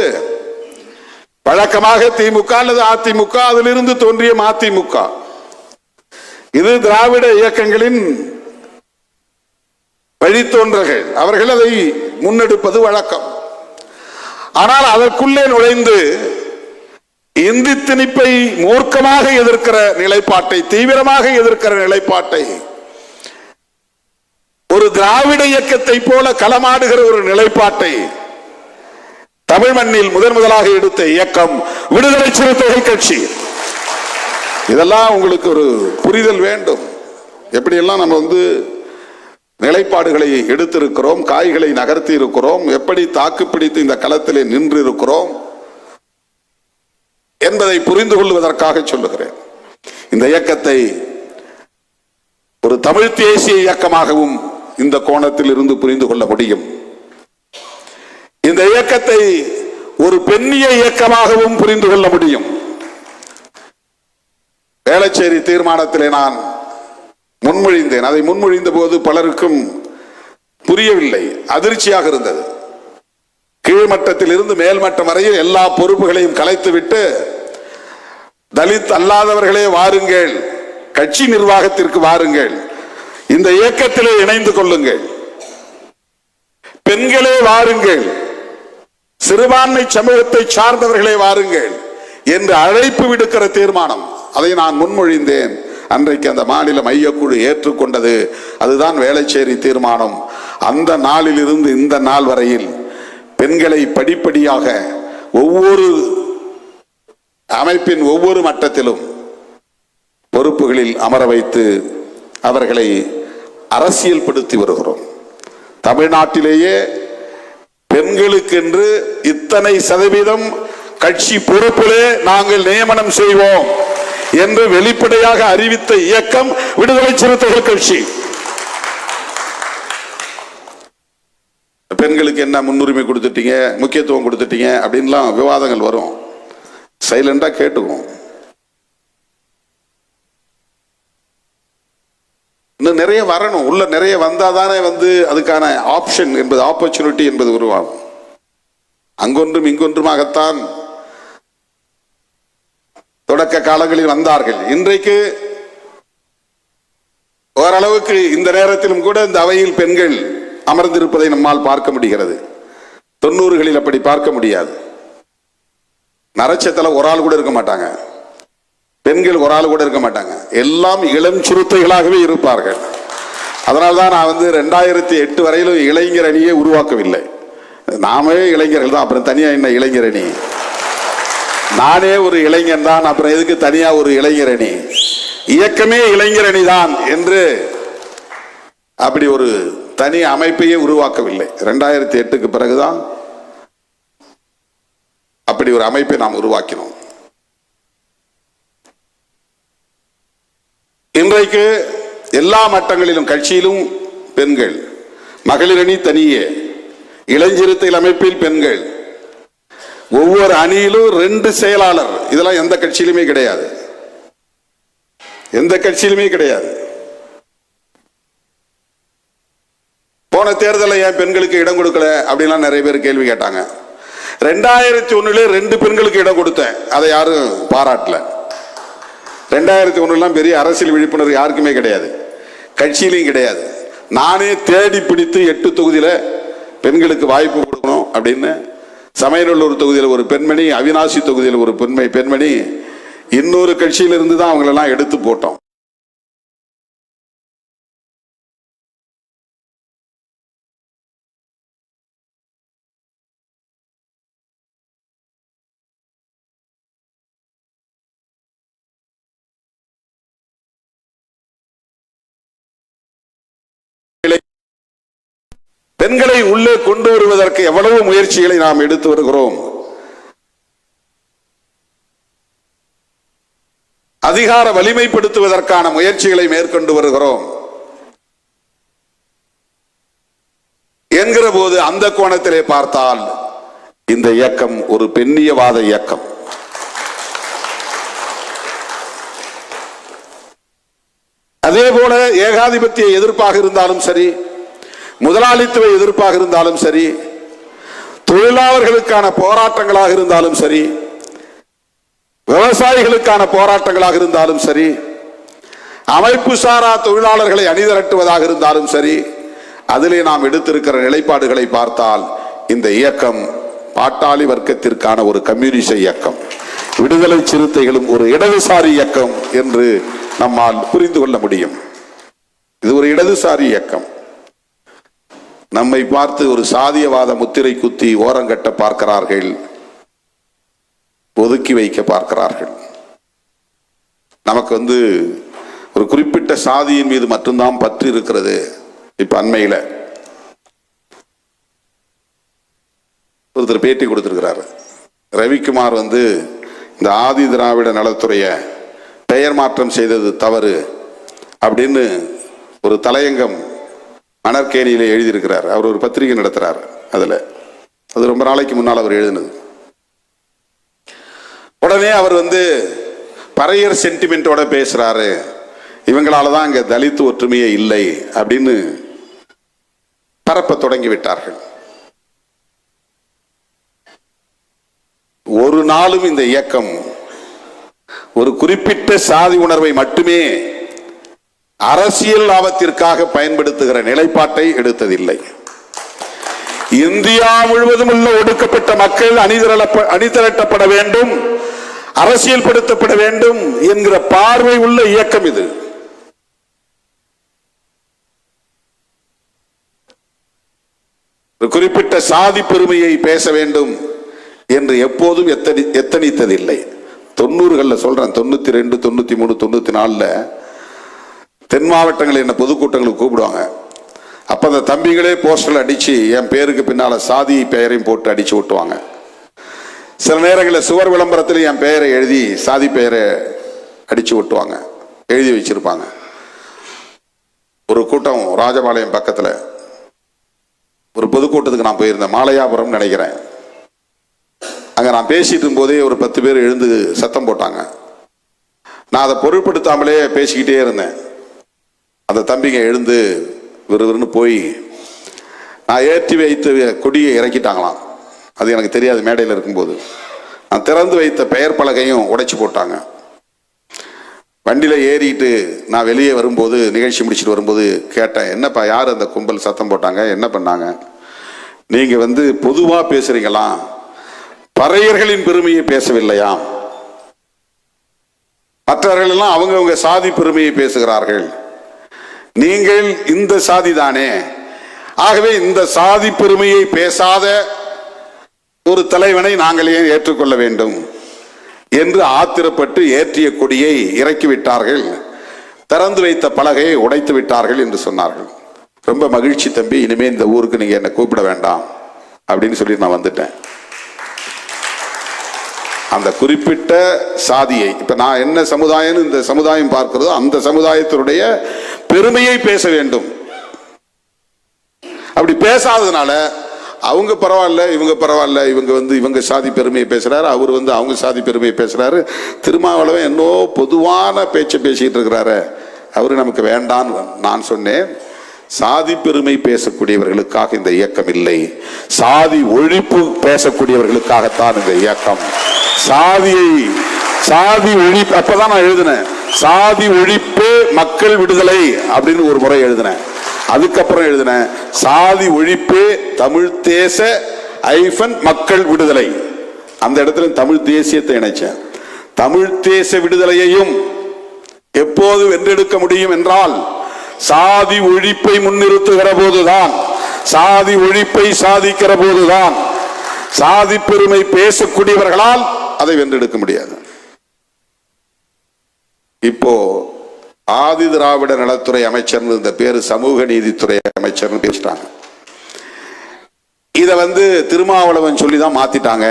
வழக்கமாக திமுக அல்லது அதிமுக, அதிலிருந்து தோன்றிய மதிமுக, இது திராவிட இயக்கங்களின் வழித்தோன்றல்கள். அவர்கள் அதை முன்னெடுப்பது வழக்கம். ஆனால் அதற்குள்ளே நுழைந்து இந்தி திணிப்பை மூர்க்கமாக எதிர்க்கிற நிலைப்பாட்டை, தீவிரமாக எதிர்க்கிற நிலைப்பாட்டை, ஒரு திராவிட இயக்கத்தை போல களமாடுகிற ஒரு நிலைப்பாட்டை தமிழ் மண்ணில் முதலாக எடுத்த இயக்கம் விடுதலை சிறுத்தைகள் கட்சி. இதெல்லாம் உங்களுக்கு ஒரு புரிதல் வேண்டும். எப்படியெல்லாம் நம்ம நிலைப்பாடுகளை எடுத்திருக்கிறோம், காய்களை நகர்த்தி இருக்கிறோம், எப்படி தாக்குப்பிடித்து இந்த களத்திலே நின்று இருக்கிறோம் என்பதை புரிந்து கொள்வதற்காக சொல்லுகிறேன். இந்த இயக்கத்தை ஒரு தமிழ் தேசிய இயக்கமாகவும் இந்த கோணத்தில் இருந்து புரிந்து கொள்ள முடியும். இந்த இயக்கத்தை ஒரு பெண்ணிய இயக்கமாகவும் புரிந்து கொள்ள முடியும். வேளச்சேரி தீர்மானத்திலே நான் முன்மொழிந்தேன். அதை முன்மொழிந்த போது பலருக்கும் புரியவில்லை, அதிர்ச்சியாக இருந்தது. கீழ்மட்டத்தில் இருந்து மேல்மட்டம் வரையில் எல்லா பொறுப்புகளையும் கலைத்துவிட்டு தலித் அல்லாதவர்களே வாருங்கள், கட்சி நிர்வாகத்திற்கு வாருங்கள், இந்த இயக்கத்திலே இணைந்து கொள்ளுங்கள், பெண்களே வாருங்கள், சிறுபான்மை சமூகத்தை சார்ந்தவர்களே வாருங்கள் என்று அழைப்பு விடுக்கிற தீர்மானம், அதை நான் முன்மொழிந்தேன். அன்றைக்கு அந்த மாநில மையக்குழு ஏற்றுக்கொண்டது. அதுதான் வேளச்சேரி தீர்மானம். அந்த நாளிலிருந்து இந்த நாள் வரையில் பெண்களை படிப்படியாக ஒவ்வொரு அமைப்பின் ஒவ்வொரு மட்டத்திலும் பொறுப்புகளில் அமர வைத்து அவர்களை அரசியல் படுத்தி வருகிறோம். தமிழ்நாட்டிலேயே பெண்களுக்கென்று இத்தனை சதவீதம் கட்சி பொறுப்பிலே நாங்கள் நியமனம் செய்வோம் என்று வெளிப்படையாக அறிவித்த இயக்கம் விடுதலை சிறுத்தைகள் கட்சி. பெண்களுக்கு என்ன முன்னுரிமை கொடுத்துட்டீங்க, முக்கியத்துவம் கொடுத்துட்டீங்க அப்படின்லாம் விவாதங்கள் வரும். சைலண்டா கேட்டுக்குவோம். நிறைய வரணும், உள்ள நிறைய வந்தாதானே அதுக்கான ஆப்ஷன் என்பது, ஆப்பர்ச்சுனிட்டி என்பது உருவாகும். அங்கொன்றும் இங்கொன்றுமாகத்தான் தொடக்க காலங்களில் வந்தார்கள். இன்றைக்கு ஓரளவுக்கு இந்த நேரத்திலும் கூட இந்த அவையில் பெண்கள் அமர்ந்திருப்பதை நம்மால் பார்க்க முடிகிறது. 90களில் அப்படி பார்க்க முடியாது. நரச்சத்தில் ஒரு ஆள் கூட இருக்க மாட்டாங்க, பெண்கள் ஒரு ஆள் கூட இருக்க மாட்டாங்க, எல்லாம் இளம் சிறுத்தைகளாகவே இருப்பார்கள். அதனால்தான் நான் 2008 வரையிலும் இளைஞர் அணியை உருவாக்கவில்லை. நாமே இளைஞர்கள் தான், அப்புறம் தனியா என்ன இளைஞர் அணி? நானே ஒரு இளைஞன் தான், அப்புறம் எதுக்கு தனியா ஒரு இளைஞர் அணி? இயக்கமே இளைஞர் அணி தான் என்று அப்படி ஒரு தனி அமைப்பையே உருவாக்கவில்லை. 2008க்கு பிறகுதான் அப்படி ஒரு அமைப்பை நாம் உருவாக்கினோம். இன்றைக்கு எல்லா மட்டங்களிலும் கட்சியிலும் பெண்கள், மகளிர் அணி தனியே, இளஞ்சிறுத்தைகள் அமைப்பில் பெண்கள், ஒவ்வொரு அணியிலும் 2 செயலாளர். இதெல்லாம் எந்த கட்சியிலுமே கிடையாது, எந்த கட்சியிலுமே கிடையாது. போன தேர்தலில் ஏன் பெண்களுக்கு இடம் கொடுக்கல அப்படின்லாம் நிறைய பேர் கேள்வி கேட்டாங்க. 2001 2 பெண்களுக்கு இடம் கொடுத்தேன், அதை யாரும் பாராட்டல. 2001 பெரிய அரசியல் விழிப்புணர்வு யாருக்குமே கிடையாது, கட்சியிலையும் கிடையாது. நானே தேடி பிடித்து 8 தொகுதியில பெண்களுக்கு வாய்ப்பு கொடுக்கணும் அப்படின்னு, சமயநல்லூர் தொகுதியில் ஒரு பெண்மணி, அவினாசி தொகுதியில் ஒரு பெண்மணி, இன்னொரு கட்சியிலிருந்து தான் அவங்களெல்லாம் எடுத்து போட்டோம். பெண்களை உள்ளே கொண்டு வருவதற்கு எவ்வளவு முயற்சிகளை நாம் எடுத்து வருகிறோம். அதிகார வலிமைப்படுத்துவதற்கான முயற்சிகளை மேற்கொண்டு வருகிறோம் என்கிற போது அந்த கோணத்திலே பார்த்தால் இந்த இயக்கம் ஒரு பெண்ணியவாத இயக்கம். அதே போல ஏகாதிபத்திய எதிர்ப்பாக இருந்தாலும் சரி, முதலாளித்துவ எதிர்ப்பாக இருந்தாலும் சரி, தொழிலாளர்களுக்கான போராட்டங்களாக இருந்தாலும் சரி, விவசாயிகளுக்கான போராட்டங்களாக இருந்தாலும் சரி, அமைப்பு சாரா தொழிலாளர்களை அணிதிரட்டுவதாக இருந்தாலும் சரி, அதிலே நாம் எடுத்திருக்கிற நிலைப்பாடுகளை பார்த்தால் இந்த இயக்கம் பாட்டாளி வர்க்கத்திற்கான ஒரு கம்யூனிச இயக்கம், விடுதலை சிறுத்தைகளும் ஒரு இடதுசாரி இயக்கம் என்று நம்மால் புரிந்து கொள்ள முடியும். இது ஒரு இடதுசாரி இயக்கம். நம்மை பார்த்து ஒரு சாதியவாத முத்திரை குத்தி ஓரங்கட்ட பார்க்கிறார்கள், ஒதுக்கி வைக்க பார்க்கிறார்கள். நமக்கு ஒரு குறிப்பிட்ட சாதியின் மீது மட்டும்தான் பற்று இருக்கிறது. இப்ப அண்மையில ஒருத்தர் பேட்டி கொடுத்திருக்கிறார். ரவிக்குமார் இந்த ஆதி திராவிட நலத்துறைய பெயர் மாற்றம் செய்தது தவறு அப்படின்னு ஒரு தலையங்கம் மணற்கேணியில எழுதியிருக்கிறார். அவர் ஒரு பத்திரிகை நடத்துறார். அது ரொம்ப நாளைக்கு முன்னால் அவர் எழுதினது. உடனே அவர் பறையர் சென்டிமெண்டோட பேசுறாரு, இவங்களாலதான் அங்க தலித் ஒற்றுமையே இல்லை அப்படின்னு பரப்ப தொடங்கி விட்டார்கள். ஒரு நாளும் இந்த இயக்கம் ஒரு குறிப்பிட்ட சாதி உணர்வை மட்டுமே அரசியல் லாபத்திற்காக பயன்படுத்துகிற நிலைப்பாட்டை எடுத்ததில்லை. இந்தியா முழுவதும் உள்ள ஒடுக்கப்பட்ட மக்கள் அணிதிரட்டப்பட வேண்டும், அரசியல் படுத்தப்பட வேண்டும் என்கிற பார்வை உள்ள இயக்கம் இது. ஒரு குறிப்பிட்ட சாதி பெருமையை பேச வேண்டும் என்று எப்போதும் எத்தனித்ததில்லை. 90களில் சொல்றேன், 92, 93, 94 தென் மாவட்டங்களில் என்ன பொதுக்கூட்டங்களுக்கு கூப்பிடுவாங்க. அப்ப அந்த தம்பிகளே போஸ்டர் அடிச்சு என் பேருக்கு பின்னால சாதி பெயரையும் போட்டு அடிச்சு விட்டுவாங்க. சில நேரங்களில் சுவர் விளம்பரத்தில் என் பெயரை எழுதி சாதி பெயரை அடிச்சு விட்டுவாங்க, எழுதி வச்சிருப்பாங்க. ஒரு கூட்டம் ராஜபாளையம் பக்கத்துல ஒரு பொதுக்கூட்டத்துக்கு நான் போயிருந்தேன், மாலையாபுரம் நினைக்கிறேன். அங்க நான் பேசிட்டு இருக்கும் போதே ஒரு 10 பேர் எழுந்து சத்தம் போட்டாங்க. நான் அதை பொருட்படுத்தாமலே பேசிக்கிட்டே இருந்தேன். அந்த தம்பிங்க எழுந்து விறுவிறுன்னு போய் நான் ஏற்றி வைத்த கொடியை இறக்கிட்டாங்களாம். அது எனக்கு தெரியாது. மேடையில் இருக்கும்போது நான் திறந்து வைத்த பெயர் பலகையும் உடைச்சு போட்டாங்க. வண்டியில் ஏறிட்டு நான் வெளியே வரும்போது, நிகழ்ச்சி முடிச்சுட்டு வரும்போது கேட்டேன், என்னப்பா யார் அந்த கும்பல் சத்தம் போட்டாங்க, என்ன பண்ணாங்க? நீங்க பொதுவா பேசுறீங்களா, பறையர்களின் பெருமையை பேசவில்லையா, மற்றவர்கள் எல்லாம் அவங்கவுங்க சாதி பெருமையை பேசுகிறார்கள், நீங்கள் இந்த சாதி தானே, ஆகவே இந்த சாதி பெருமையை பேசாத ஒரு தலைவனை நாங்கள் ஏன் ஏற்றுக்கொள்ள வேண்டும் என்று ஆத்திரப்பட்டு ஏற்றிய கொடியை இறக்கிவிட்டார்கள், திறந்து வைத்த பலகையை உடைத்து விட்டார்கள் என்று சொன்னார்கள். ரொம்ப மகிழ்ச்சி தம்பி, இனிமே இந்த ஊருக்கு நீங்க என்னை கூப்பிட வேண்டாம் அப்படின்னு சொல்லி நான் வந்துட்டேன். அந்த குறிப்பிட்ட சாதியை, இப்ப நான் என்ன சமுதாயம் இந்த சமுதாயம் பார்க்கிறதோ அந்த சமுதாயத்தினுடைய பெருமையை பேச வேண்டும். அப்படி பேசாததுனால அவங்க பரவாயில்ல, இவங்க பரவாயில்ல, இவங்க சாதி பெருமையை பேசுறாரு, அவர் அவங்க சாதி பெருமையை பேசுறாரு, திருமாவளவன் என்னோ பொதுவான பேச்சை பேசிட்டு இருக்கிறாரு, அவரு நமக்கு வேண்டான்னு நான் சொன்னேன். சாதி பெருமை பேசக்கூடியவர்களுக்காக இந்த இயக்கம் இல்லை, சாதி ஒழிப்பு பேசக்கூடியவர்களுக்காகத்தான் இந்த இயக்கம். சாதி ஒழிப்பு, அப்பதான் நான் எழுதினேன், சாதி ஒழிப்பு மக்கள் விடுதலை அப்படின்னு ஒரு முறை எழுதினேன். அதுக்கப்புறம் எழுதினேன், சாதி ஒழிப்பு தமிழ் தேச மக்கள் விடுதலை. அந்த இடத்துல தமிழ் தேசியத்தை இணைச்சேன். தமிழ் தேச விடுதலையையும் எப்போது வென்றெடுக்க முடியும் என்றால் சாதி ஒழிப்பை முன்னிறுத்துகிற போதுதான், சாதி ஒழிப்பை சாதிக்கிற போதுதான். சாதி பெருமை பேசக்கூடியவர்களால் அதை வென்றெடுக்க முடியாது. இப்போ ஆதி திராவிட நலத்துறை அமைச்சர் இந்த பேரு சமூக நீதித்துறை அமைச்சர் பேசிட்டாங்க. இத திருமாவளவன் சொல்லிதான் மாத்திட்டாங்க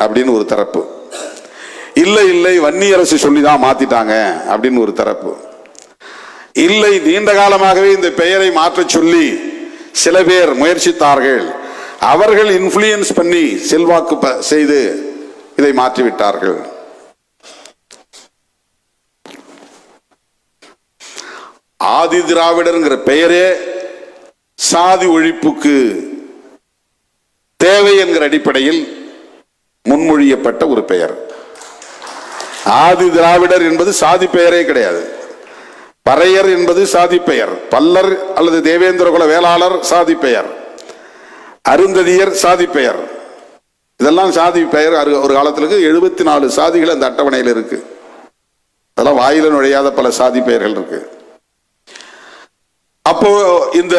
அப்படின்னு ஒரு தரப்பு, இல்லை வன்னி அரசு சொல்லிதான் மாத்திட்டாங்க அப்படின்னு ஒரு தரப்பு, இல்லை நீண்ட காலமாகவே இந்த பெயரை மாற்ற சொல்லி சில பேர் முயற்சித்தார்கள், அவர்கள் இன்ஃப்ளூயன்ஸ் பண்ணி செல்வாக்கு செய்து இதை மாற்றிவிட்டார்கள். ஆதி திராவிடர் பெயரே சாதி ஒழிப்புக்கு தேவை என்கிற அடிப்படையில் முன்மொழியப்பட்ட ஒரு பெயர். ஆதி திராவிடர் என்பது சாதி பெயரே கிடையாது. பறையர் என்பது சாதி பெயர், பல்லர் அல்லது தேவேந்திர குல வேளாளர் சாதி பெயர், அருந்ததியர் சாதி பெயர், இதெல்லாம் சாதி பெயர். ஒரு காலத்திற்கு 74 சாதிகள் அந்த அட்டவணையில் இருக்கு. அதெல்லாம் வாயில நுழையாத பல சாதி பெயர்கள் இருக்கு. அப்போ இந்த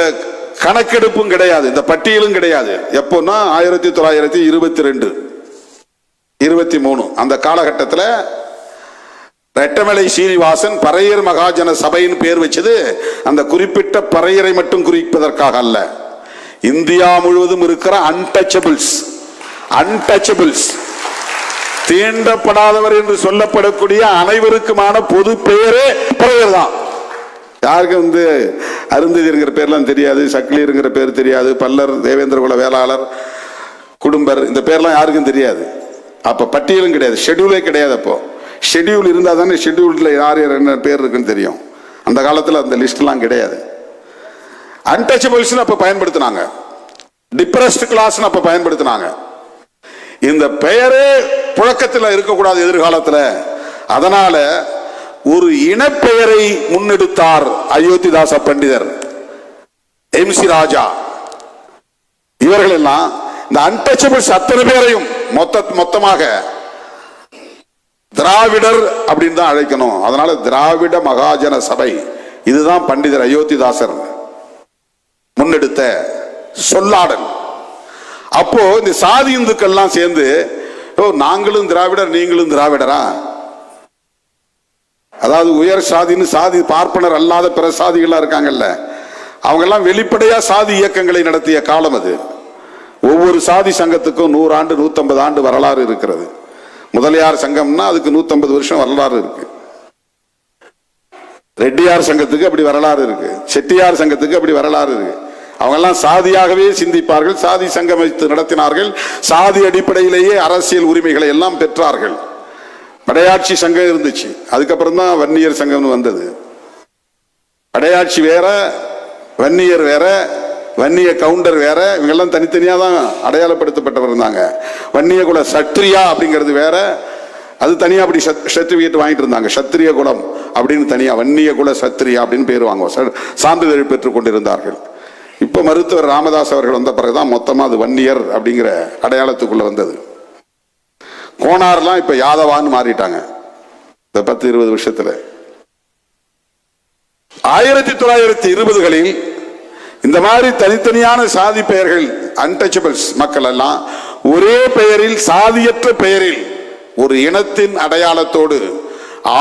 கணக்கெடுப்பும் கிடையாது, இந்த பட்டியலும் கிடையாது. எப்போன்னா 1922 23 அந்த காலகட்டத்தில் ரெட்டமலை சீனிவாசன் பறையர் மகாஜன சபையின் பேர் வச்சது அந்த குறிப்பிட்ட பறையரை மட்டும் குறிப்பதற்காக அல்ல, இந்தியா முழுவதும் இருக்கிற அன்டச்சபிள்ஸ் தீண்டப்படாதவர் என்று சொல்லப்படக்கூடிய அனைவருக்குமான பொது பெயரே பறையர் தான். யாருக்கு அருந்ததியர் பேர்லாம் தெரியாது, சக்கிலியருங்கிற பேர் தெரியாது, பல்லர் தேவேந்திர குல வேளாளர் குடும்பர் இந்த பேர்லாம் யாருக்கும் தெரியாது. அப்ப பட்டியலும் கிடையாது, ஷெட்யூலே கிடையாது. அப்போ ஷெட்யூல் இருந்தா தானே ஷெட்யூல்ல யார் என்ன பேர் இருக்குன்னு தெரியும். அந்த காலத்துல அந்த லிஸ்ட் எல்லாம் கிடையாது. அன்டச்சபிள்ஸ் அப்ப பயன்படுத்தினாங்க, டிப்ரஸ்ட் கிளாஸ் அப்ப பயன்படுத்தினாங்க. இந்த பெயரே புழக்கத்தில் இருக்கக்கூடாது எதிர்காலத்துல. அதனால ஒரு இனப்பெயரை முன்னெடுத்தார் அயோத்திதாச பண்டிதர், எம்.சி. ராஜா, இவர்கள் எல்லாம் இந்த அன்டச்சபிள்ஸ் அத்தனை பேரையும் மொத்தமாக திராவிடர் அப்படின்னு தான் அழைக்கணும். அதனால திராவிட மகாஜன சபை, இதுதான் பண்டிதர் அயோத்திதாசர் முன்னெடுத்த சொல்லாடல். அப்போ இந்த சாதி இந்துக்கள்லாம் சேர்ந்து நாங்களும் திராவிடர் நீங்களும் திராவிடரா, அதாவது உயர் சாதின்னு சாதி பார்ப்பனர் அல்லாத பிற சாதிகளா இருக்காங்கல்ல, அவங்க எல்லாம் வெளிப்படையா சாதி இயக்கங்களை நடத்திய காலம் அது. ஒவ்வொரு சாதி சங்கத்துக்கும் 100 ஆண்டு 150 ஆண்டு வரலாறு இருக்கிறது. முதலியார் சங்கம்னா அதுக்கு 150 வருஷம் வரலாறு இருக்கு. ரெட்டியார் சங்கத்துக்கு அப்படி வரலாறு இருக்கு, செட்டியார் சங்கத்துக்கு அப்படி வரலாறு இருக்கு. அவங்க எல்லாம் சாதியாகவே சிந்திப்பார்கள், சாதி சங்கம் நடத்தினார்கள், சாதி அடிப்படையிலேயே அரசியல் உரிமைகளை எல்லாம் பெற்றார்கள். படையாட்சி சங்கம் இருந்துச்சு, அதுக்கப்புறம் தான் வன்னியர் சங்கம்னு வந்தது. படையாட்சி வேற, வன்னியர் வேற, வன்னிய கவுண்டர் வேற, இவங்கெல்லாம் தனித்தனியா தான் அடையாளப்படுத்தப்பட்டவர் இருந்தாங்க. வன்னிய குல சத்ரியா அப்படிங்கிறது வேற, அது தனியா அப்படி சர்டிபிகேட் வாங்கிட்டு இருந்தாங்க. சத்திரிய குலம் அப்படின்னு தனியா, வன்னிய குல சத்திரியா அப்படின்னு பேர் வாங்குவோம், சான்றிதழ் பெற்றுக் கொண்டிருந்தார்கள். இப்ப மருத்துவர் ராமதாஸ் அவர்கள் வந்த பிறகுதான் மொத்தமா அது வன்னியர் அப்படிங்கிற அடையாளத்துக்குள்ள வந்தது. கோனார்லாம் இப்ப யாதவான்னு மாறிட்டாங்க இந்த 10-20 வருஷத்துல. 1920களில் இந்த மாதிரி தனித்தனியான சாதி பெயர்கள், அன்டச்சபிள்ஸ் மக்கள் எல்லாம் ஒரே பெயரில், சாதியற்ற பெயரில் ஒரு இனத்தின் அடையாளத்தோடு,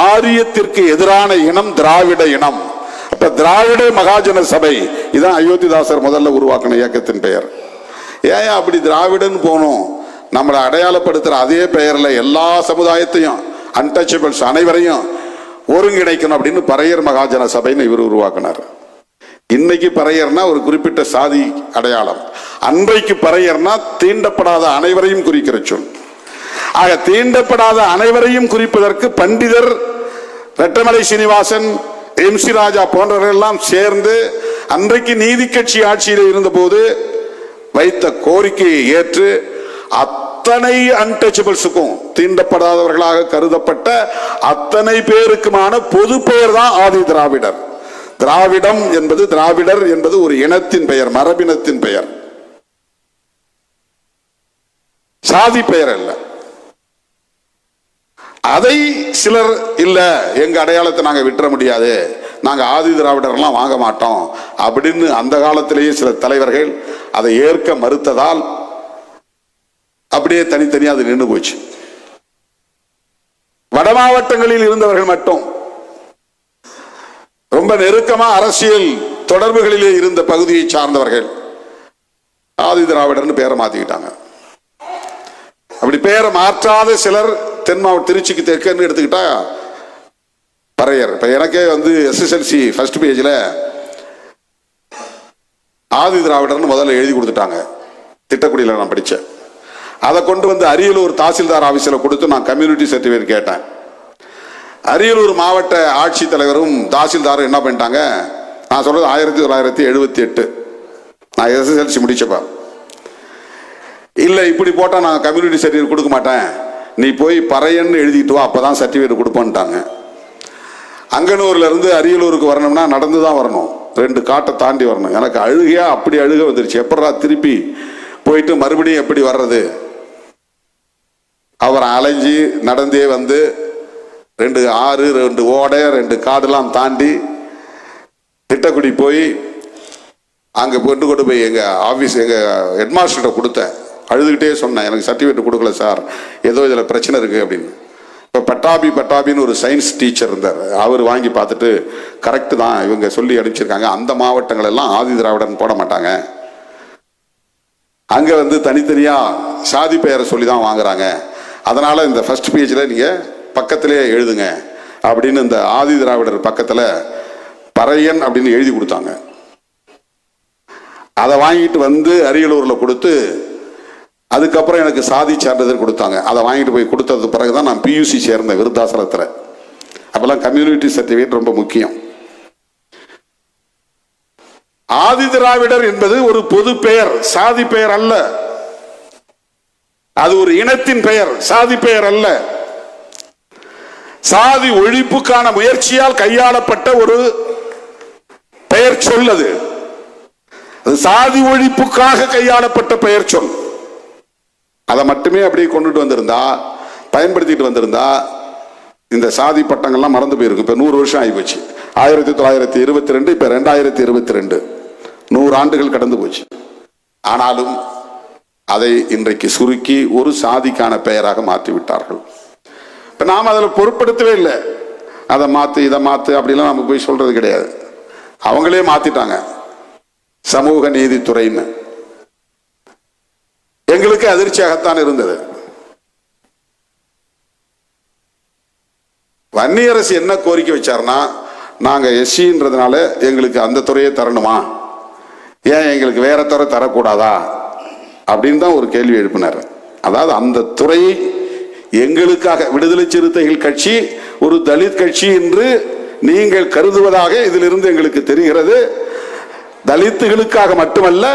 ஆரியத்திற்கு எதிரான இனம் திராவிட இனம். அப்ப திராவிட மகாஜன சபை இதான் அயோத்திதாசர் முதல்ல உருவாக்கின இயக்கத்தின் பெயர். ஏன் அப்படி திராவிடன் போனோம்? நம்மளை அடையாளப்படுத்துற அதே பெயர்ல எல்லா சமுதாயத்தையும், அன்டச்சபிள்ஸ் அனைவரையும் ஒருங்கிணைக்கணும் அப்படின்னு பறையர் மகாஜன சபைன்னு இவர் உருவாக்கினார். இன்னைக்கு பறையர்னா ஒரு குறிப்பிட்ட சாதி அடையாளம், அன்றைக்கு பறையர்னா தீண்டப்படாத அனைவரையும் குறிக்கிற சொல். ஆக தீண்டப்படாத அனைவரையும் குறிப்பதற்கு பண்டிதர் ரெட்டமலை சீனிவாசன், MC ராஜா போன்றவர்கள் எல்லாம் சேர்ந்து அன்றைக்கு நீதி கட்சி ஆட்சியில் இருந்த போது வைத்த கோரிக்கையை ஏற்று அத்தனை அன்டச்சபிள்ஸுக்கும், தீண்டப்படாதவர்களாக கருதப்பட்ட அத்தனை பேருக்குமான பொது பெயர் தான் ஆதி திராவிடர். திராவிடம் என்பது, திராவிடர் என்பது ஒரு இனத்தின் பெயர், மரபினத்தின் பெயர், சாதி பெயர் அல்ல. அதை சிலர் இல்ல, எங்க அடையாளத்தை நாங்க விட்டுற முடியாது, நாங்க ஆதி திராவிடர்லாம் வாங்க மாட்டோம் அப்படின்னு அந்த காலத்திலேயே சில தலைவர்கள் அதை ஏற்க மறுத்ததால் அப்படியே தனித்தனியா அது நின்று போச்சு. வட மாவட்டங்களில் இருந்தவர்கள் மட்டும், ரொம்ப நெருக்கமா அரசியல் தொடர்புகளிலே இருந்த பகுதியை சார்ந்தவர்கள் ஆதி திராவிடர்னு பேரை மாத்திக்கிட்டாங்க. அப்படி பேரை மாற்றாத சிலர் தென் மாவட்ட, திருச்சிக்கு தெற்குன்னு எடுத்துக்கிட்டா பறையர். இப்ப எனக்கே வந்து SSLC ஃபர்ஸ்ட் பேஜ்ல ஆதி திராவிடர்னு முதல்ல எழுதி கொடுத்துட்டாங்க. திட்டக்குடியில் நான் படித்தேன். அதை கொண்டு வந்து அரியலூர் தாசில்தார் ஆபீஸில் கொடுத்து நான் கம்யூனிட்டி சர்டிஃபிகேட் கேட்டேன். அரியலூர் மாவட்ட ஆட்சித்தலைவரும் தாசில்தாரும் என்ன பண்ணிட்டாங்க, நான் சொல்றது 1978, நான் SSLC முடிச்சப்ப, இல்லை இப்படி போட்டால் நான் கம்யூனிட்டி சர்டிஃபிகேட் கொடுக்க மாட்டேன், நீ போய் பறையன்னு எழுதிட்டு வா, அப்பதான் சர்டிஃபிகேட் கொடுப்பேன்ட்டாங்க. அங்கனூர்ல இருந்து அரியலூருக்கு வரணும்னா நடந்து தான் வரணும், 2 காட்டை தாண்டி வரணும். எனக்கு அழுகையா அப்படி அழுக வந்துருச்சு. எப்படா திருப்பி போயிட்டு மறுபடியும் எப்படி வர்றது? அவர் அலைஞ்சி நடந்தே வந்து 2 ஆறு, 2 ஓடை, 2 காடுலாம் தாண்டி திட்டக்குடி போய் அங்க கொண்டு போய் எங்க ஆபீஸ், எங்க ஹெட்மாஸ்டர்கிட்ட கொடுத்தேன். அழுதுகிட்டே சொன்னேன், எனக்கு சர்டிஃபிகேட் கொடுக்கல சார், ஏதோ இதுல பிரச்சனை இருக்கு அப்படின்னு. இப்போ பட்டாபின்னு ஒரு சயின்ஸ் டீச்சர் இருந்தார், அவர் வாங்கி பார்த்துட்டு கரெக்டு தான், இவங்க சொல்லி அனுப்பிச்சிருக்காங்க, அந்த மாவட்டங்கள் எல்லாம் ஆதி திராவிடன் போட மாட்டாங்க, அங்க வந்து தனித்தனியா சாதி பெயரை சொல்லி தான் வாங்குறாங்க, அதனால இந்த ஃபர்ஸ்ட் பேஜ்ல நீங்க பக்கத்திலே எழுதுங்க அப்படின்னு இந்த ஆதி திராவிடர் பக்கத்துல பறையன் அப்படின்னு எழுதி கொடுத்தாங்க. அதை வாங்கிட்டு வந்து அரியலூர்ல கொடுத்து, அதுக்கப்புறம் எனக்கு சாதி சான்றிதழ் கொடுத்தாங்க. அதை வாங்கிட்டு போய் கொடுத்தது பிறகுதான் நான் PUC சேர்ந்தேன் விருத்தாசலத்தில். அப்பெல்லாம் கம்யூனிட்டி சர்டிஃபிகேட் ரொம்ப முக்கியம். ஆதி திராவிடர் என்பது ஒரு பொது பெயர், சாதி பெயர் அல்ல. அது ஒரு இனத்தின் பெயர், சாதி பெயர் அல்ல. சாதி ஒழிப்புக்கான முயற்சியால் கையாளப்பட்ட ஒரு பெயர் சொல். அது சாதி ஒழிப்புக்காக கையாளப்பட்ட பெயர் சொல். அதை மட்டுமே அப்படியே கொண்டுட்டு வந்திருந்தா, பயன்படுத்திட்டு வந்திருந்தா, இந்த சாதி பட்டங்கள்லாம் மறந்து போயிருக்கும். இப்ப 100 வருஷம் ஆகி போச்சு. 1922, இப்ப 2022, 100 ஆண்டுகள் கடந்து போச்சு. ஆனாலும் அதை இன்றைக்கு சுருக்கி ஒரு சாதிக்கான பெயராக மாற்றி விட்டார்கள். இப்ப நாம் அதில் பொருட்படுத்தவே இல்லை. அதை மாத்து, இதை மாத்து அப்படிலாம் நம்ம போய் சொல்றது கிடையாது. அவங்களே மாத்திட்டாங்க, சமூக நீதித்துறைன்னு. எங்களுக்கு அதிர்ச்சியாகத்தான் இருந்தது. வன்னியரசு என்ன கோரிக்கை வச்சார்னா, நாங்க SCன்றதுனால எங்களுக்கு அந்த துறையை தரணுமா, ஏன் எங்களுக்கு வேற துறை தரக்கூடாதா அப்படின்னு தான் ஒரு கேள்வி எழுப்பினார். அதாவது அந்த துறையை எங்களுக்காக, விடுதலை சிறுத்தைகள் கட்சி ஒரு தலித் கட்சி என்று நீங்கள் கருதுவதாக இதிலிருந்து எங்களுக்கு தெரிகிறது. தலித்துகளுக்காக மட்டுமல்ல,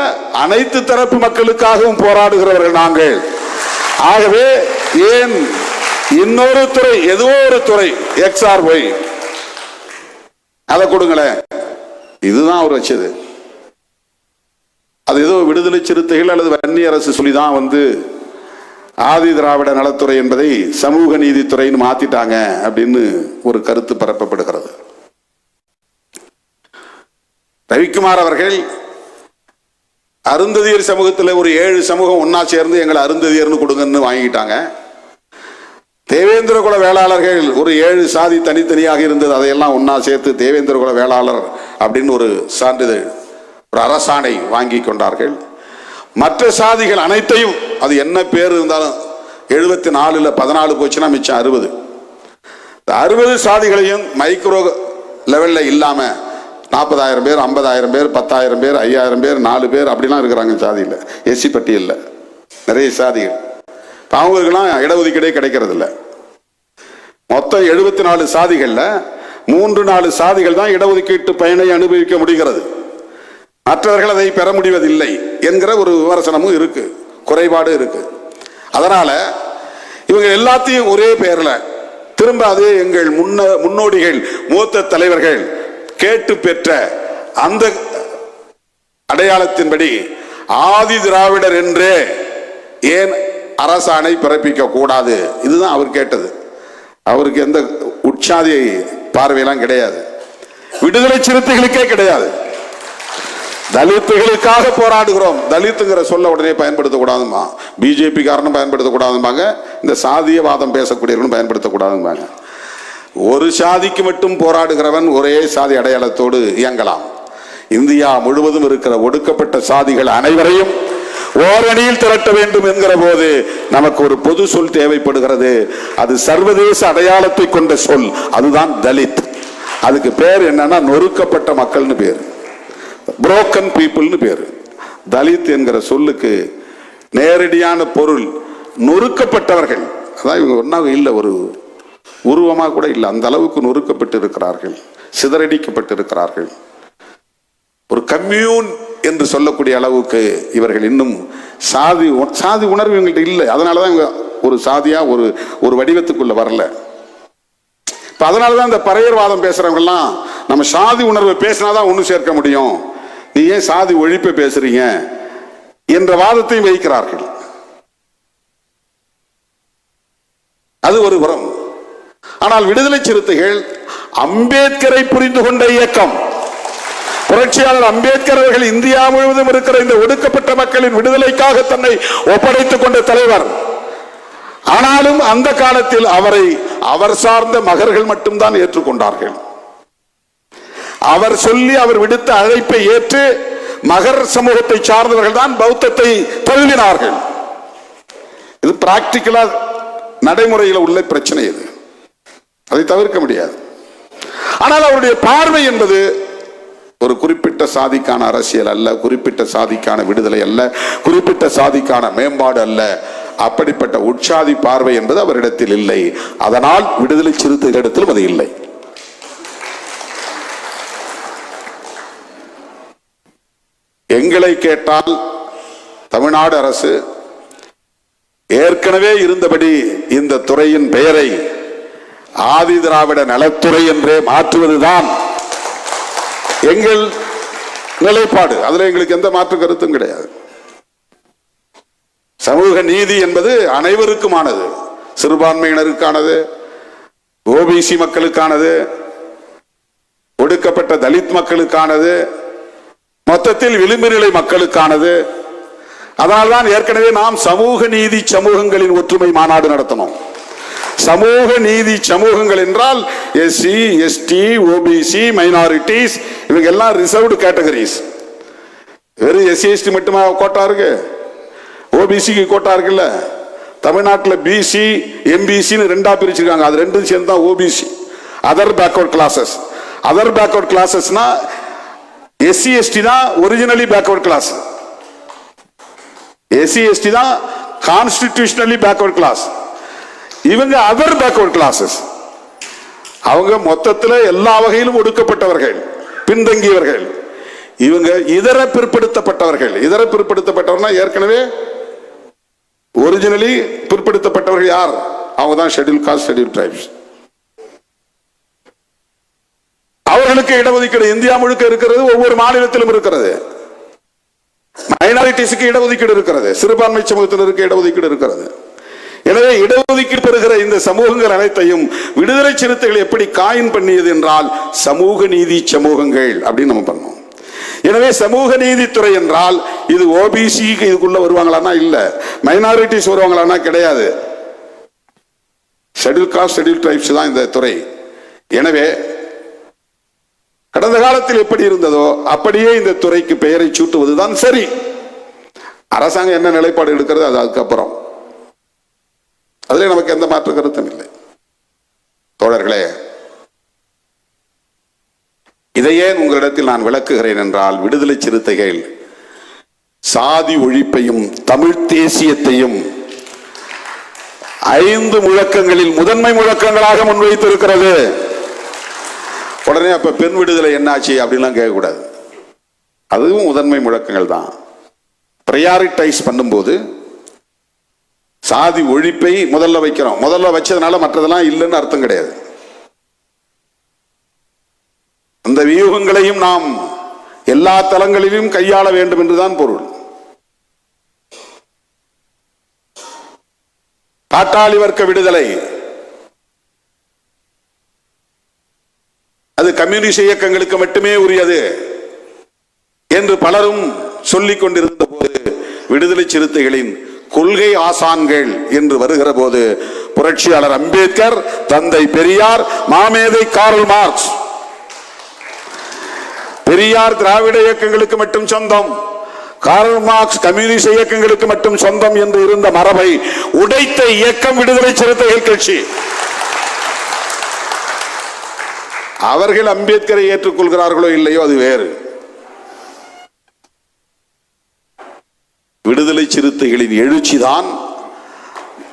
அனைத்து தரப்பு மக்களுக்காகவும் போராடுகிறவர்கள் நாங்கள். ஆகவே ஏன் இன்னொரு துறை, ஏதோ ஒரு துறை XRY அதை கொடுங்களேன். இதுதான் அவர் வச்சது. அது ஏதோ விடுதலை சிறுத்தைகள் அல்லது வன்னி அரசு சொல்லிதான் ஆதி திராவிட நலத்துறை என்பதை சமூக நீதித்துறைன்னு மாத்திட்டாங்க அப்படின்னு ஒரு கருத்து பரப்பப்படுகிறது. ரவிக்குமார் அவர்கள் அருந்ததியர் சமூகத்தில் ஒரு 7 சமூகம் ஒன்னா சேர்ந்து எங்களை அருந்ததியர்னு கொடுங்கன்னு வாங்கிட்டாங்க. தேவேந்திர குல வேளாளர்கள் ஒரு 7 சாதி தனித்தனியாக இருந்தது, அதையெல்லாம் ஒன்னா சேர்த்து தேவேந்திர குல வேளாளர் அப்படின்னு ஒரு சான்றிதழ், ஒரு அரசாணை வாங்கி கொண்டார்கள். மற்ற சாதிகள் அனைத்தையும், அது என்ன பேர் இருந்தாலும் 74ல் 14 போச்சுன்னா மிச்சம் 60. 60 சாதிகளையும் மைக்ரோ லெவல்ல இல்லாம 40,000 பேர், 50,000 பேர், 10,000 பேர், 5,000 பேர், 4 பேர் அப்படிலாம் இருக்கிறாங்க சாதியில், எஸ்சி பட்டியல்ல நிறைய சாதிகள். அவங்களுக்கெல்லாம் இடஒதுக்கீடே கிடைக்கிறது இல்லை. மொத்தம் 74 சாதிகள்ல 3-4 சாதிகள் தான் இடஒதுக்கீட்டு பயனை அனுபவிக்க முடிகிறது. மற்றவர்கள் அதை பெற முடிவதில்லை என்கிற ஒரு விமர்சனமும் இருக்கு, குறைபாடு இருக்கு. அதனால இவங்க எல்லாத்தையும் ஒரே பெயர்ல திரும்ப அதே எங்கள் முன்னோடிகள் மூத்த தலைவர்கள் கேட்டு பெற்ற அந்த அடையாளத்தின்படி ஆதி திராவிடர் என்றே ஏன் அரசாணை பிறப்பிக்க கூடாது? இதுதான் அவர் கேட்டது. அவருக்கு எந்த உற்சாதி பார்வையெல்லாம் கிடையாது, விடுதலை சிறுத்தைகளுக்கே கிடையாது. தலித்துகளுக்காக போராடுகிறோம். தலித்துங்கிற சொல்ல உடனே பயன்படுத்தக்கூடாதுமா, பிஜேபி காரணம் பயன்படுத்தக்கூடாதும்பாங்க, இந்த சாதியவாதம் பேசக்கூடியவர்களும் பயன்படுத்தக்கூடாதும்பாங்க. ஒரு சாதிக்கு மட்டும் போராடுகிறவன் ஒரே சாதி அடையாளத்தோடு இயங்கலாம். இந்தியா முழுவதும் இருக்கிற ஒடுக்கப்பட்ட சாதிகள் அனைவரையும் ஓரணியில் திரட்ட வேண்டும் என்கிற போது நமக்கு ஒரு பொது சொல் தேவைப்படுகிறது. அது சர்வதேச அடையாளத்தை கொண்ட சொல், அதுதான் தலித். அதுக்கு பேர் என்னன்னா நொறுக்கப்பட்ட மக்கள்னு பேர், புரோக்கன் பீப்புள்னு பேரு. தலித் என்கிற சொல்லுக்கு நேரடியான பொருள் நொறுக்கப்பட்டவர்கள். அதான் இவங்க ஒன்றாக இல்லை, ஒரு உருவமாக கூட இல்லை, அந்த அளவுக்கு நொறுக்கப்பட்டு இருக்கிறார்கள், சிதறடிக்கப்பட்டு இருக்கிறார்கள். ஒரு கம்யூன் என்று சொல்லக்கூடிய அளவுக்கு இவர்கள் இன்னும் சாதி உணர்வு இவங்கள்ட்ட இல்லை. அதனாலதான் இவங்க ஒரு சாதியா ஒரு வடிவத்துக்குள்ள வரல. அதனாலதான் இந்த பறையர்வாதம் பேசுறவங்க எல்லாம் நம்ம சாதி உணர்வை பேசினாதான் ஒண்ணு சேர்க்க முடியும், நீ ஏன் சாதி ஒழிப்பை பேசுறீங்க என்ற வாதத்தையும் வைக்கிறார்கள். அது ஒரு புறம். ஆனால் விடுதலை சிறுத்தைகள் அம்பேத்கரை புரிந்து கொண்ட இயக்கம். புரட்சியாளர் அம்பேத்கர் அவர்கள் இந்தியா முழுவதும் இருக்கிற இந்த ஒடுக்கப்பட்ட மக்களின் விடுதலைக்காக தன்னை ஒப்படைத்துக் கொண்ட தலைவர். ஆனாலும் அந்த காலத்தில் அவரை அவர் சார்ந்த மகர்கள் மட்டும்தான் ஏற்றுக்கொண்டார்கள். அவர் சொல்லி அவர் விடுத்த அழைப்பை ஏற்று மகர் சமூகத்தை சார்ந்தவர்கள் தான் பௌத்தத்தை தழுவினார்கள். இது பிராக்டிகலா நடைமுறையில் உள்ள பிரச்சனை, இது அதை தவிர்க்க முடியாது. ஆனால் அவருடைய பார்வை என்பது ஒரு குறிப்பிட்ட சாதிக்கான அரசியல் அல்ல, குறிப்பிட்ட சாதிக்கான விடுதலை அல்ல, குறிப்பிட்ட சாதிக்கான மேம்பாடு அல்ல. அப்படிப்பட்ட உட்சாதி பார்வை என்பது அவரிடத்தில் இல்லை. அதனால் விடுதலை சிறுத்தைகளிடத்திலும் அது இல்லை. எங்களை கேட்டால் தமிழ்நாடு அரசு ஏற்கனவே இருந்தபடி இந்த துறையின் பெயரை ஆதி திராவிட நலத்துறை என்றே மாற்றுவதுதான் எங்கள் நிலைப்பாடு. அதுல எங்களுக்கு எந்த மாற்று கருத்தும் கிடையாது. சமூக நீதி என்பது அனைவருக்குமானது, சிறுபான்மையினருக்கானது, ஓபிசி மக்களுக்கானது, ஒடுக்கப்பட்ட தலித் மக்களுக்கானது, மொத்தத்தில் விளிம்பு நிலை மக்களுக்கானது. அதனால்தான் ஏற்கனவே நாம் சமூக நீதி சமூகங்களின் ஒற்றுமை மாநாடு நடத்தணும். சமூக நீதி சமூகங்கள் என்றால் எஸ்சி, எஸ்டி, ஓபிசி, மைனாரிட்டிஸ், இவங்க எல்லாம் ரிசர்வ்டு கேட்டகரிஸ். வெறும் எஸ்சி எஸ்டி மட்டுமா கோட்டா இருக்கு? ஓபிசிக்கு கோட்டா இருக்குல்ல. தமிழ்நாட்டில் பிசி, எம்பிசின்னு ரெண்டா பிரிச்சிருக்காங்க. அது ரெண்டும் சேர்ந்து தான் OBC. Other backward classes. Other backward கிளாஸஸ்னா எஸ்சி எஸ்டி தான் originally backward class. SC ST தான் கான்ஸ்டிடியூஷனலி பேக்வர்ட் கிளாஸ். இவங்க அதர் பேக்வர்ட் கிளாஸஸ். அவங்க மொத்தத்தில் எல்லா வகையிலும் ஒடுக்கப்பட்டவர்கள், பின்தங்கியவர்கள். இவங்க இதர பிற்படுத்தப்பட்டவர்கள். இதர பிற்படுத்தப்பட்டவர்னா ஏற்கனவே ஒரிஜினலி பிற்படுத்தப்பட்டவர்கள் யார்? அவங்க தான் ஷெட்யூல் காஸ்ட், ஷெட்யூல் டிரைப்ஸ். அவர்களுக்கு இடஒதுக்கீடு இந்தியா முழுக்க இருக்கிறது, ஒவ்வொரு மாநிலத்திலும் இருக்கிறது. மைனாரிட்டிஸுக்கு இடஒதுக்கீடு இருக்கிறது, சிறுபான்மை சமூகத்தினருக்கு இடஒதுக்கீடு இருக்கிறது. எனவே இடஒதுக்கீடு பெறுகிற இந்த சமூகங்கள் அனைத்தையும் விடுதலை சிறுத்தைகள் எப்படி காயின் பண்ணியது என்றால் சமூக நீதி சமூகங்கள் அப்படின்னு நம்ம பண்ணோம். எனவே சமூக நீதித்துறை என்றால் இது ஓபிசி இதுக்குள்ள வருவாங்களான்னா இல்ல, மைனாரிட்டிஸ் வருவாங்களான்னா கிடையாது. ஷெட்யூல் காஸ்ட், ஷெட்யூல் டிரைப்ஸ் தான் இந்த துறை. எனவே கடந்த காலத்தில் எப்படி இருந்ததோ அப்படியே இந்த துறைக்கு பெயரை சூட்டுவதுதான் சரி. அரசாங்கம் என்ன நிலைப்பாடு எடுக்கிறது அது அதுக்கப்புறம், அதிலே நமக்கு எந்த மாற்று கருத்தும் இல்லை. தோழர்களே, இதையே உங்களிடத்தில் நான் விளக்குகிறேன் என்றால் விடுதலை சிறுத்தைகள் சாதி ஒழிப்பையும் தமிழ் தேசியத்தையும் 5 முழக்கங்களில் முதன்மை முழக்கங்களாக முன்வைத்திருக்கிறது. உடனே அப்ப பெண் விடுதலை என்னாச்சு அப்படின்லாம் கேட்கக்கூடாது. அதுவும் முதன்மை முழக்கங்கள் தான். பிரையாரிட்டைஸ் பண்ணும்போது சாதி ஒழிப்பை முதல்ல வைக்கிறோம். முதல்ல வச்சதுனால மற்றதெல்லாம் இல்லைன்னு அர்த்தம் கிடையாது. அந்த வியூகங்களையும் நாம் எல்லா தளங்களிலும் கையாள வேண்டும் என்றுதான் பொருள். பாட்டாளி வர்க்க விடுதலை அது கம்யூனிஸ்ட் இயக்கங்களுக்கு மட்டுமே உரியது என்று பலரும் சொல்லிக் கொண்டிருந்த போது விடுதலை சிறுத்தைகளின் கொள்கை ஆசான்கள் என்று வருகிற போது புரட்சியாளர் அம்பேத்கர், தந்தை பெரியார், மாமேதை கார்ல் மார்க்ஸ், பெரியார் திராவிட இயக்கங்களுக்கு மட்டும் சொந்தம், கார்ல் மார்க்ஸ் கம்யூனிஸ்ட் இயக்கங்களுக்கு மட்டும் சொந்தம் என்று இருந்த மரபை உடைத்த இயக்கம் விடுதலை சிறுத்தைகள் கட்சி. அவர்கள் அம்பேத்கரை ஏற்றுக்கொள்கிறார்களோ இல்லையோ அது வேறு. விடுதலை சிறுத்தைகளின் எழுச்சிதான்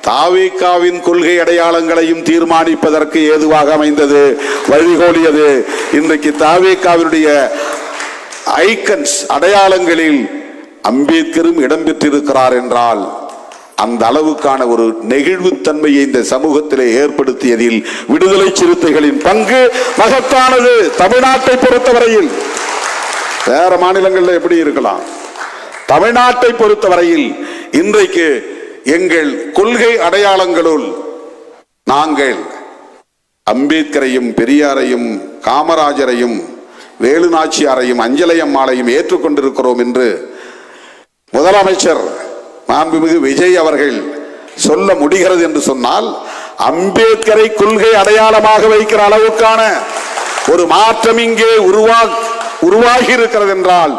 தாவேகாவின் கொள்கை அடையாளங்களையும் தீர்மானிப்பதற்கு ஏதுவாக அமைந்தது, வழிகோலியது. இன்றைக்கு தாவேகாவினுடைய ஐக்கன்ஸ் அடையாளங்களில் அம்பேத்கரும் இடம்பெற்றிருக்கிறார் என்றால் அந்த அளவுக்கான ஒரு நெகிழ்வுத்தன்மையை இந்த சமூகத்திலே ஏற்படுத்தியதில் விடுதலை சிறுத்தைகளின் பங்கு மகத்தானது. தமிழ்நாட்டை பொறுத்தவரையில், வேற மாநிலங்களில் எப்படி இருக்கலாம், தமிழ்நாட்டை பொறுத்தவரையில் இன்றைக்கு எங்கள் கொள்கை அடையாளங்களுள் நாங்கள் அம்பேத்கரையும் பெரியாரையும் காமராஜரையும் வேலுநாச்சியாரையும் அஞ்சலை அம்மாளையும் ஏற்றுக்கொண்டிருக்கிறோம் என்று முதலமைச்சர் மாண்புமிகு விஜய் அவர்கள் சொல்ல முடிகிறது என்று சொன்னால் அம்பேத்கரை கொள்கை அடையாளமாக வைக்கிற அளவுக்கான ஒரு மாற்றம் இங்கே உருவாகி இருக்கிறது என்றால்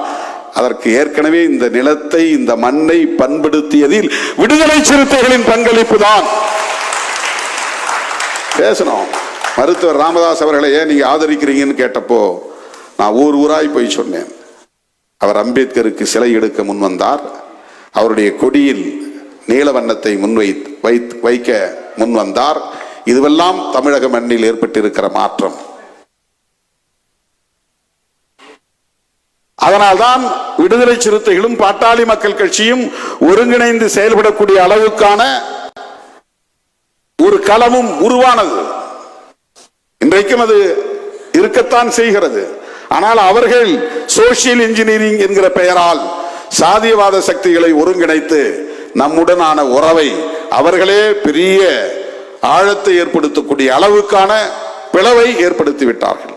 அதற்கு ஏற்கனவே இந்த நிலத்தை, இந்த மண்ணை பண்படுத்தியதில் விடுதலை சிறுத்தைகளின் பங்களிப்பு தான். பேசணும். மருத்துவர் ராமதாஸ் அவர்களை ஏன் நீங்க ஆதரிக்கிறீங்கன்னு கேட்டப்போ நான் ஊராய் போய் சொன்னேன். அவர் அம்பேத்கருக்கு சிலை எடுக்க முன் வந்தார். அவருடைய கொடியில் நீல வண்ணத்தை வைக்க முன் வந்தார். இதுவெல்லாம் தமிழக மண்ணில் ஏற்பட்டிருக்கிற மாற்றம். அதனால்தான் விடுதலை சிறுத்தைகளும் பாட்டாளி மக்கள் கட்சியும் ஒருங்கிணைந்து செயல்படக்கூடிய அளவுக்கான ஒரு களமும் உருவானது. இன்றைக்கும் அது இருக்கத்தான் செய்கிறது. ஆனால் அவர்கள் சோசியல் இன்ஜினியரிங் என்கிற பெயரால் சாதியவாத சக்திகளை ஒருங்கிணைத்து நம்முடனான உறவை அவர்களே பெரிய ஆழத்தை ஏற்படுத்தக்கூடிய அளவுக்கான பிளவை ஏற்படுத்தி விட்டார்கள்.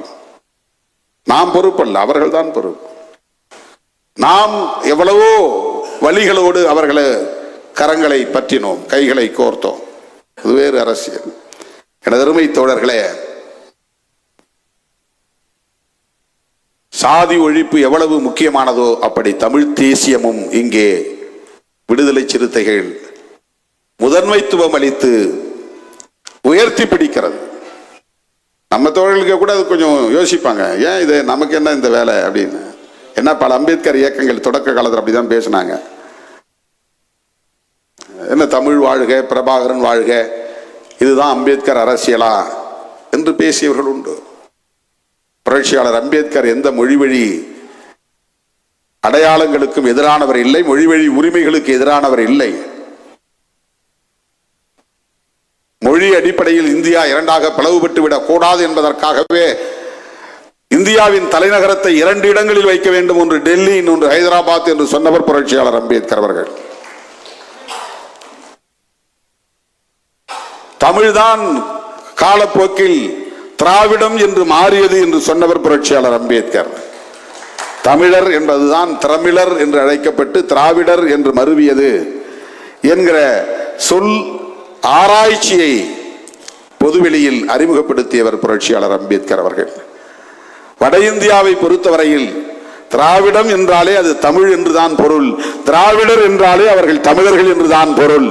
நாம் பொறுப்பல்ல, அவர்கள் தான் பொறுப்பு. நாம் எவ்வளவோ வழிகளோடு அவர்களை கரங்களை பற்றினோம், கைகளை கோர்த்தோம். அது வேறு அரசியல். எனதருமை தோழர்களே, சாதி ஒழிப்பு எவ்வளவு முக்கியமானதோ அப்படி தமிழ் தேசியமும் இங்கே விடுதலை சிறுத்தைகள் முதன்மைத்துவம் அளித்து உயர்த்தி பிடிக்கிறது. நம்ம தோழர்களுக்கு கூட அது கொஞ்சம் யோசிப்பாங்க, ஏன் இது நமக்கு என்ன இந்த வேலை அப்படின்னு. என்ன பல அம்பேத்கர் இயக்கங்கள் தொடக்க காலத்தில் அப்படிதான் பேசினாங்க. என்ன தமிழ் வாழ்க, பிரபாகரன் வாழ்க, இதுதான் அம்பேத்கர் அரசியலா என்று பேசியவர்கள் உண்டு. புரட்சியாளர் அம்பேத்கர் எந்த மொழிவழி அடையாளங்களுக்கும் எதிரானவர் இல்லை, மொழிவழி உரிமைகளுக்கு எதிரானவர் இல்லை. மொழி அடிப்படையில் இந்தியா இரண்டாக பிளவுபட்டு விடக் கூடாது என்பதற்காகவே இந்தியாவின் தலைநகரத்தை 2 இடங்களில் வைக்க வேண்டும், ஒன்று டெல்லி, இன்னொன்று ஹைதராபாத் என்று சொன்னவர் புரட்சியாளர் அம்பேத்கர் அவர்கள். தமிழ்தான் காலப்போக்கில் திராவிடம் என்று மாறியது என்று சொன்னவர் புரட்சியாளர் அம்பேத்கர். தமிழர் என்பதுதான் திரமிழர் என்று அழைக்கப்பட்டு திராவிடர் என்று மருவியது என்கிற சொல் ஆராய்ச்சியை பொதுவெளியில் அறிமுகப்படுத்தியவர் புரட்சியாளர் அம்பேத்கர் அவர்கள். வட இந்தியாவை பொறுத்தவரையில் திராவிடம் என்றாலே அது தமிழ் என்றுதான் பொருள், திராவிடர் என்றாலே அவர்கள் தமிழர்கள் என்றுதான் பொருள்.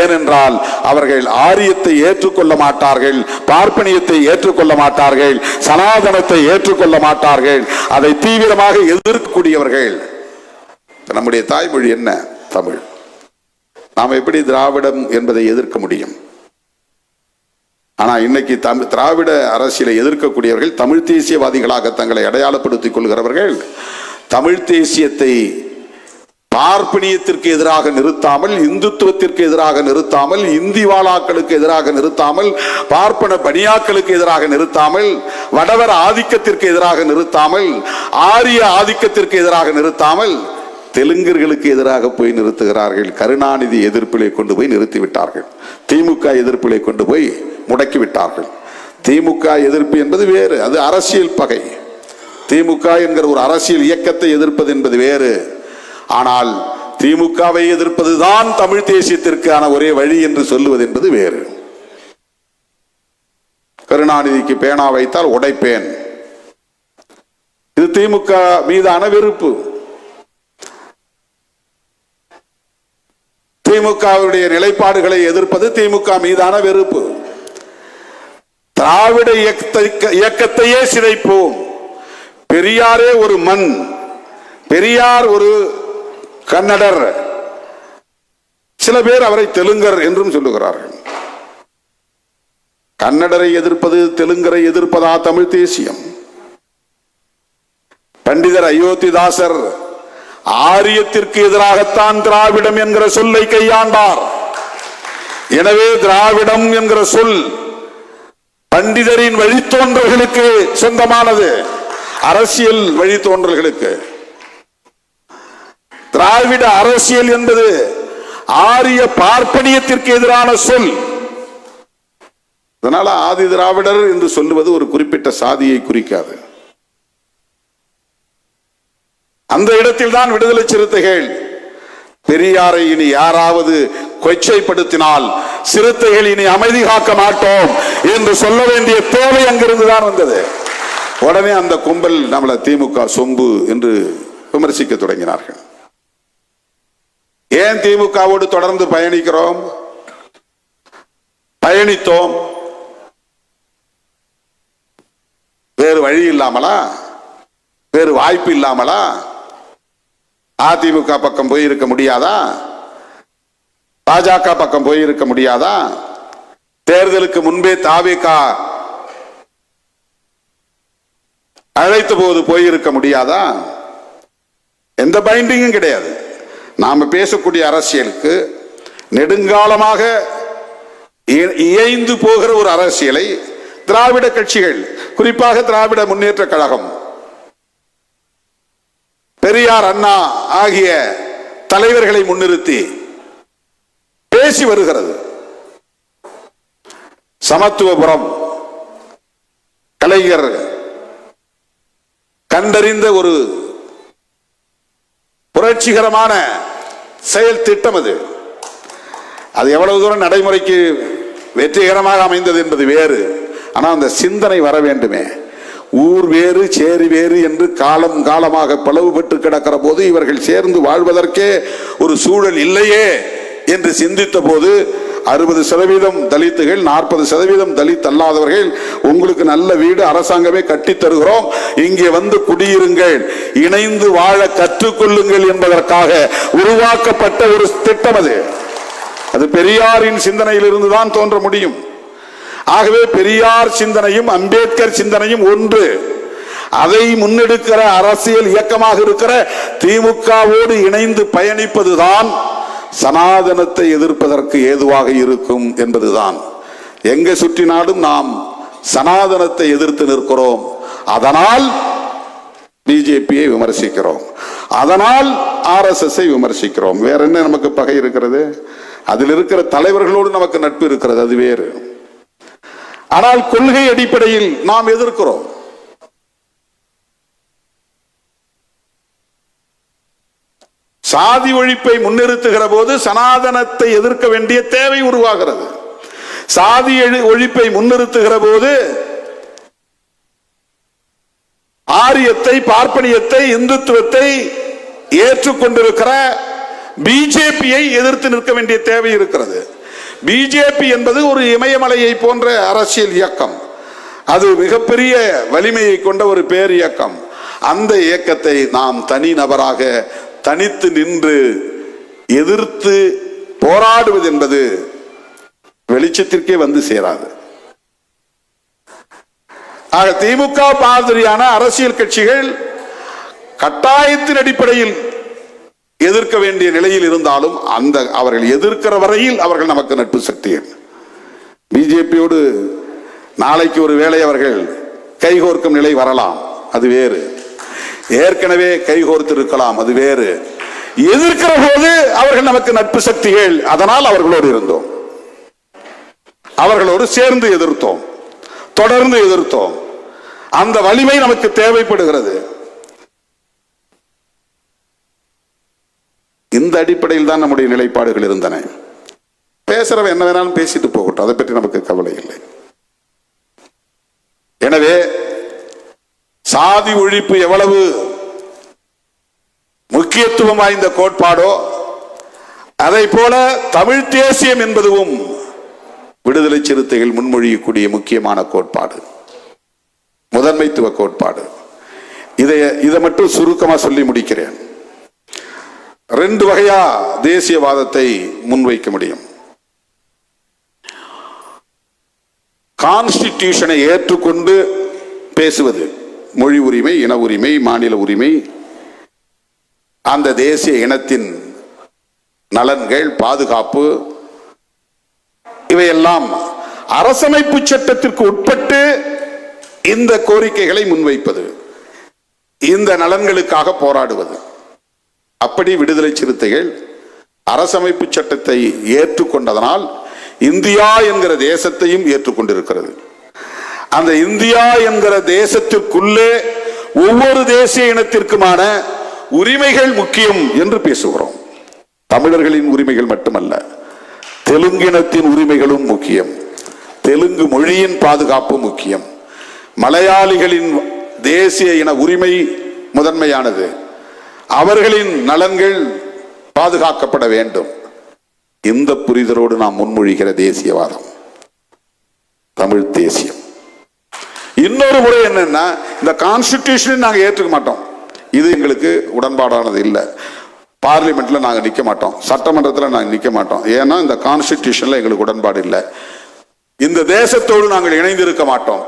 ஏனென்றால் அவர்கள் ஆரியத்தை ஏற்றுக்கொள்ள மாட்டார்கள், பார்ப்பனியத்தை ஏற்றுக்கொள்ள மாட்டார்கள், சனாதனத்தை ஏற்றுக்கொள்ள மாட்டார்கள், அதை தீவிரமாக எதிர்க்கக்கூடியவர்கள். நம்முடைய தாய்மொழி என்ன? தமிழ். நாம் எப்படி திராவிடம் என்பதை எதிர்க்க முடியும்? ஆனா இன்னைக்கு திராவிட அரசியலை எதிர்க்கக்கூடியவர்கள் தமிழ் தேசியவாதிகளாக தங்களை அடையாளப்படுத்திக் கொள்கிறவர்கள் தமிழ் தேசியத்தை பார்ப்பனியத்திற்கு எதிராக நிறுத்தாமல், இந்துத்துவத்திற்கு எதிராக நிறுத்தாமல், இந்தி வாளாக்களுக்கு எதிராக நிறுத்தாமல், பார்ப்பன பனியாக்களுக்கு எதிராக நிறுத்தாமல், வடவர் ஆதிக்கத்திற்கு எதிராக நிறுத்தாமல், ஆரிய ஆதிக்கத்திற்கு எதிராக நிறுத்தாமல் தெலுங்கர்களுக்கு எதிராக போய் நிறுத்துகிறார்கள். கருணாநிதி எதிர்ப்பிலே கொண்டு போய் நிறுத்திவிட்டார்கள், திமுக எதிர்ப்பிலே கொண்டு போய் முடக்கிவிட்டார்கள். திமுக எதிர்ப்பு என்பது வேறு, அது அரசியல் பகை. திமுக என்கிற ஒரு அரசியல் இயக்கத்தை எதிர்ப்பது என்பது வேறு. ஆனால் திமுகவை எதிர்ப்பதுதான் தமிழ் தேசியத்திற்கான ஒரே வழி என்று சொல்லுவது என்பது வேறு. கருணாநிதிக்கு பேனா வைத்தால் உடைப்பேன், இது திமுக மீதான வெறுப்பு. திமுகவுடைய நிலைப்பாடுகளை எதிர்ப்பது திமுக மீதான வெறுப்பு. திராவிட இயக்கத்தையே சிதைப்போம். பெரியாரே ஒரு மண், பெரியார் ஒரு கன்னடர், சில பேர் அவரை தெலுங்கர் என்றும் சொல்லுகிறார்கள். கன்னடரை எதிர்ப்பது, தெலுங்கரை எதிர்ப்பதா தமிழ் தேசியம்? பண்டிதர் அயோத்திதாசர் ஆரியத்திற்கு எதிராகத்தான் திராவிடம் என்கிற சொல்லை கையாண்டார். எனவே திராவிடம் என்கிற சொல் பண்டிதரின் வழித்தோன்றல்களுக்கு சொந்தமானது, அரசியல் வழித்தோன்றல்களுக்கு. திராவிட அரசியல் என்பது ஆரிய பார்ப்பனியத்திற்கு எதிரான சொல். அதனால ஆதி திராவிடர் என்று சொல்லுவது ஒரு குறிப்பிட்ட சாதியை குறிக்காது. அந்த இடத்தில் தான் விடுதலை சிறுத்தைகள் பெரியாரை இனி யாராவது கொச்சைப்படுத்தினால் சிறுத்தைகள் இனி அமைதி காக்க மாட்டோம் என்று சொல்ல வேண்டிய தேவை அங்கிருந்துதான் வந்தது. உடனே அந்த கும்பல் நம்மள திமுக சொம்பு என்று விமர்சிக்க தொடங்கினார்கள். ஏன் திமுகவோடு தொடர்ந்து பயணிக்கிறோம்? பயணித்தோம், வேறு வழி இல்லாமலா, வேறு வாய்ப்பு இல்லாமலா? அதிமுக பக்கம் போயிருக்க முடியாதா? பாஜக பக்கம் போயிருக்க முடியாதா? தேர்தலுக்கு முன்பே தாவேக அழைத்த போது போயிருக்க முடியாதா? எந்த பைண்டிங்கும் கிடையாது. நாம பேசக்கூடிய அரசியலுக்கு நெடுங்காலமாக இயைந்து போகிற ஒரு அரசியலை திராவிட கட்சிகள், குறிப்பாக திராவிட முன்னேற்ற கழகம், பெரியார், அண்ணா ஆகிய தலைவர்களை முன்னிறுத்தி பேசி வருகிறது. சமத்துவபுரம் கலைஞர் கண்டறிந்த ஒரு புரட்சிகரமான செயல் திட்டம் அது. அது எவ்வளவு தூரம் நடைமுறைக்கு வெற்றிகரமாக அமைந்தது என்பது வேறு. ஆனால் அந்த சிந்தனை வர வேண்டுமே. ஊர் வேறு சேரி வேறு என்று காலம் காலமாக பிளவுபட்டு கிடக்கிற போது இவர்கள் சேர்ந்து வாழ்வதற்கே ஒரு சூழல் இல்லையே என்று சிந்தித்த போது 60% தலித்துகள், 40% தலித் அல்லாதவர்கள், உங்களுக்கு நல்ல வீடு அரசாங்கமே கட்டி தருகிறோம், இங்கே வந்து குடியிருங்கள், இணைந்து வாழ கற்றுக்கொள்ளுங்கள் என்பதற்காக உருவாக்கப்பட்ட ஒரு திட்டம் அது. அது பெரியாரின் சிந்தனையில் இருந்துதான் தோன்ற முடியும். ஆகவே பெரியார் சிந்தனையும் அம்பேத்கர் சிந்தனையும் ஒன்று. அதை முன்னெடுக்கிற அரசியல் இயக்கமாக இருக்கிற திமுகவோடு இணைந்து பயணிப்பதுதான் சனாதனத்தை எதிர்ப்பதற்கு ஏதுவாக இருக்கும் என்பதுதான். எங்க சுற்றினாலும் நாம் சனாதனத்தை எதிர்த்து நிற்கிறோம். அதனால் பிஜேபியை விமர்சிக்கிறோம், அதனால் RSS-ஐ விமர்சிக்கிறோம். வேற என்ன நமக்கு பகை இருக்கிறது? அதில் இருக்கிற தலைவர்களோடு நமக்கு நட்பு இருக்கிறது, அது வேறு. ஆனால் கொள்கை அடிப்படையில் நாம் எதிர்க்கிறோம். சாதி ஒழிப்பை முன்னிறுத்துகிற போது சனாதனத்தை எதிர்க்க வேண்டிய தேவை உருவாகிறது. சாதி ஒழிப்பை முன்னிறுத்துகிற போது ஆரியத்தை, பார்ப்பனியத்தை, இந்துத்துவத்தை ஏற்றுக்கொண்டிருக்கிற பிஜேபியை எதிர்த்து நிற்க வேண்டிய தேவை இருக்கிறது. பிஜேபி என்பது ஒரு இமயமலையை போன்ற அரசியல் இயக்கம். அது மிகப்பெரிய வலிமையை கொண்ட ஒரு பேர் இயக்கம். அந்த இயக்கத்தை நாம் தனி நபராக தனித்து நின்று எதிர்த்து போராடுவது என்பது வெளிச்சத்திற்கே வந்து சேராது. ஆக திமுக மாதிரியான அரசியல் கட்சிகள் கட்டாயத்தின் அடிப்படையில் எதிர்க்க வேண்டிய நிலையில் இருந்தாலும் அந்த அவர்கள் எதிர்க்கிற வரையில் அவர்கள் நமக்கு நட்பு சக்திகள். பிஜேபியோடு நாளைக்கு ஒரு வேளை அவர்கள் கைகோர்க்கும் நிலை வரலாம், அது வேறு. ஏற்கனவே கைகோர்த்து இருக்கலாம், அது வேறு. எதிர்க்கிற போது அவர்கள் நமக்கு நட்பு சக்திகள். அதனால் அவர்களோடு இருந்தோம், அவர்களோடு சேர்ந்து எதிர்த்தோம், தொடர்ந்து எதிர்த்தோம். அந்த வலிமை நமக்கு தேவைப்படுகிறது. இந்த அடிப்படையில் தான் நம்முடைய நிலைப்பாடுகள் இருந்தன. பேசுறவன் என்ன வேணாலும் பேசிட்டு போகட்டும், அதை பற்றி நமக்கு கவலை இல்லை. எனவே சாதி ஒழிப்பு எவ்வளவு முக்கியத்துவம் வாய்ந்த கோட்பாடோ அதை போல தமிழ் தேசியம் என்பதும் விடுதலை சிறுத்தைகள் முன்மொழியக்கூடிய முக்கியமான கோட்பாடு, முதன்மைத்துவ கோட்பாடு. இதை மட்டும் சுருக்கமா சொல்லி முடிக்கிறேன். 2 வகையா தேசியவாதத்தை முன்வைக்க முடியும். கான்ஸ்டிடியூஷனை ஏற்றுக்கொண்டு பேசுவது, மொழி உரிமை, இன உரிமை, மாநில உரிமை, அந்த தேசிய இனத்தின் நலன்கள், பாதுகாப்பு, இவையெல்லாம் அரசமைப்பு சட்டத்திற்கு உட்பட்டு இந்த கோரிக்கைகளை முன்வைப்பது, இந்த நலன்களுக்காக போராடுவது. அப்படி விடுதலை சிறுத்தைகள் அரசமைப்பு சட்டத்தை ஏற்றுக்கொண்டதனால் இந்தியா என்கிற தேசத்தையும் ஏற்றுக்கொண்டிருக்கிறது. அந்த இந்தியா என்கிற தேசத்திற்குள்ளே ஒவ்வொரு தேசிய இனத்திற்குமான உரிமைகள் முக்கியம் என்று பேசுகிறோம். தமிழர்களின் உரிமைகள் மட்டுமல்ல, தெலுங்கினத்தின் உரிமைகளும் முக்கியம், தெலுங்கு மொழியின் பாதுகாப்பு முக்கியம், மலையாளிகளின் தேசிய இன உரிமை முதன்மையானது, அவர்களின் நலன்கள் பாதுகாக்கப்பட வேண்டும். இந்த புரிதலோடு நாம் முன்மொழிகிற தேசியவாதம் தமிழ் தேசியம். இன்னொரு முறை என்னன்னா, இந்த கான்ஸ்டிடியூஷனை நாங்க ஏற்றுக்க மாட்டோம், இது எங்களுக்கு உடன்பாடானது இல்லை, பார்லிமெண்ட்ல நாங்க நிக்க மாட்டோம், சட்டமன்றத்தில் நாங்க நிக்க மாட்டோம், ஏன்னா இந்த கான்ஸ்டிடியூஷன்ல எங்களுக்கு உடன்பாடு இல்லை, இந்த தேசத்தோடு நாங்கள் இணைந்திருக்க மாட்டோம்,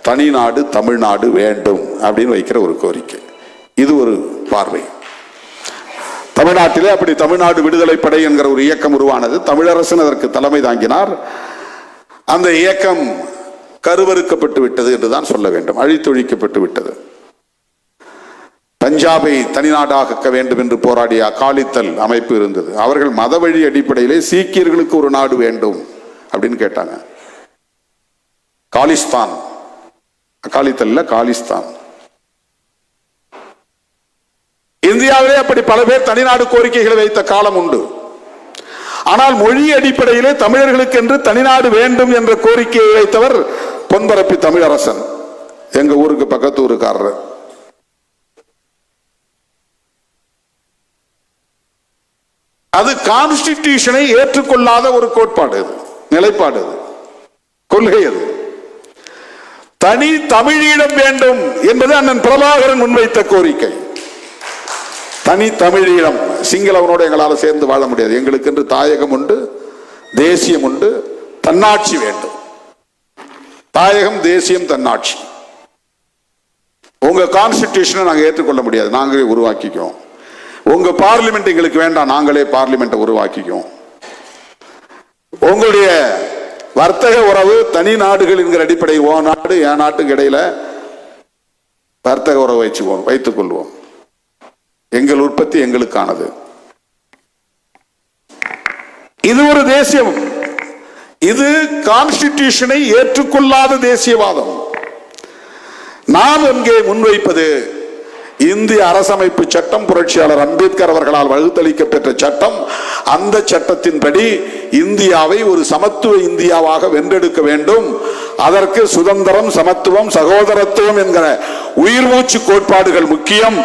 தனி நாடு தமிழ்நாடு வேண்டும் அப்படின்னு வைக்கிற ஒரு கோரிக்கை. இது ஒரு பார்வை. தமிழ்நாட்டிலே அப்படி தமிழ்நாடு விடுதலை படை என்கிற ஒரு இயக்கம் உருவானது. தமிழரசன் அதற்கு தலைமை தாங்கினார். அந்த இயக்கம் கருவறுக்கப்பட்டு விட்டது என்றுதான் சொல்ல வேண்டும், அழித்தொழிக்கப்பட்டு விட்டது. பஞ்சாபை தனிநாடாக்க வேண்டும் என்று போராடிய அகாலித்தல் அமைப்பு இருந்தது. அவர்கள் மத வழி அடிப்படையிலே சீக்கியர்களுக்கு ஒரு நாடு வேண்டும் அப்படின்னு கேட்டாங்க. காலிஸ்தான், அகாலித்தல்ல காலிஸ்தான். இந்தியாவிலே அப்படி பல பேர் தனிநாடு கோரிக்கைகளை வைத்த காலம் உண்டு. ஆனால் மொழி அடிப்படையிலே தமிழர்களுக்கு என்று தனிநாடு வேண்டும் என்ற கோரிக்கையை வைத்தவர் பொன்பரப்பி தமிழரசன், எங்க ஊருக்கு பக்கத்து ஊருக்காரர். அது கான்ஸ்டிடியூஷனை ஏற்றுக்கொள்ளாத ஒரு கோட்பாடு, நிலைப்பாடு, கொள்கை. அது தனி தமிழீழம் வேண்டும் என்பது அண்ணன் பிரபாகரன் முன்வைத்த கோரிக்கை. தனி தமிழீழம், சிங்களவனோடு எங்களால் சேர்ந்து வாழ முடியாது, எங்களுக்கு என்று தாயகம் உண்டு, தேசியம் உண்டு, தன்னாட்சி வேண்டும். தாயகம், தேசியம், தன்னாட்சி. உங்க கான்ஸ்டிடியூஷனை நாங்க ஏற்றுக்கொள்ள முடியாது, நாங்களே உருவாக்கிக்குவோம். உங்க பார்லிமெண்ட் எங்களுக்கு வேண்டாம், நாங்களே பார்லிமெண்ட்டை உருவாக்கிக்குவோம். உங்களுடைய வர்த்தக உறவு தனி நாடுகள் என்கிற அடிப்படையில், ஓ நாடு என் நாட்டுக்கு இடையில வர்த்தக உறவு வைத்துக் கொள்வோம். எங்கள் உற்பத்தி எங்களுக்கானது. இது ஒரு தேசியம். இது கான்ஸ்டிடியூஷனை ஏற்றுக்கொள்ளாத தேசியவாதம். நாம் இங்கே முன்வைப்பது இந்திய அரசமைப்பு சட்டம், புரட்சியாளர் அம்பேத்கர் அவர்களால் வகுத்தளிக்கப்பட்ட சட்டம். அந்த சட்டத்தின்படி இந்தியாவை ஒரு சமத்துவ இந்தியாவாக வென்றெடுக்க வேண்டும். அதற்கு சுதந்திரம், சமத்துவம், சகோதரத்துவம் என்கிற உயிர் மூச்சு கோட்பாடுகள் முக்கியம்.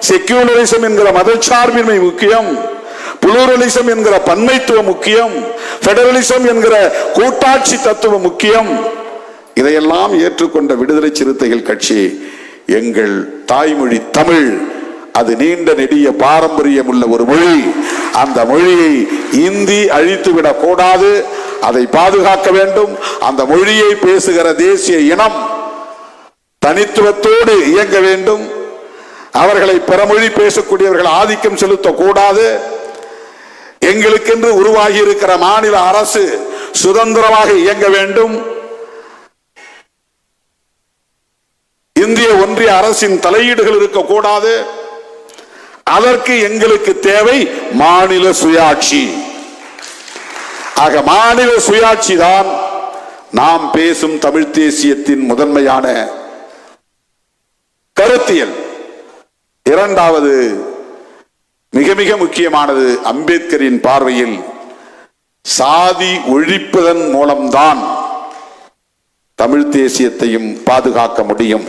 செக்யூலரிசம் என்கிற மதச்சார்பின்மை முக்கியம். புளூரலிசம் என்கிற பன்மைத்துவம் முக்கியம். பெடரலிசம் என்கிற கூட்டாட்சி தத்துவம் முக்கியம். இதையெல்லாம் ஏற்றுக்கொண்ட விடுதலை சிறுத்தைகள் கட்சி, எங்கள் தாய்மொழி தமிழ், அது நீண்ட நெடிய பாரம்பரியம் உள்ள ஒரு மொழி. அந்த மொழியை இந்தி அழித்துவிடக் கூடாது, அதை பாதுகாக்க வேண்டும். அந்த மொழியை பேசுகிற தேசிய இனம் தனித்துவத்தோடு இயங்க வேண்டும். அவர்களை பிறமொழி பேசக்கூடியவர்கள் ஆதிக்கம் செலுத்தக்கூடாது. எங்களுக்கென்று உருவாகி இருக்கிற மாநில அரசு சுதந்திரமாக இயங்க வேண்டும். இந்திய ஒன்றிய அரசின் தலையீடுகள் இருக்கக்கூடாது. அதற்கு எங்களுக்கு தேவை மாநில சுயாட்சி. ஆக மாநில சுயாட்சி தான் நாம் பேசும் தமிழ் தேசியத்தின் முதன்மையான கருத்தியல். இரண்டாவது மிக மிக முக்கியமானது, அம்பேத்கரின் பார்வையில் சாதி ஒழிப்பதன் மூலம்தான் தமிழ் தேசியத்தையும் பாதுகாக்க முடியும்,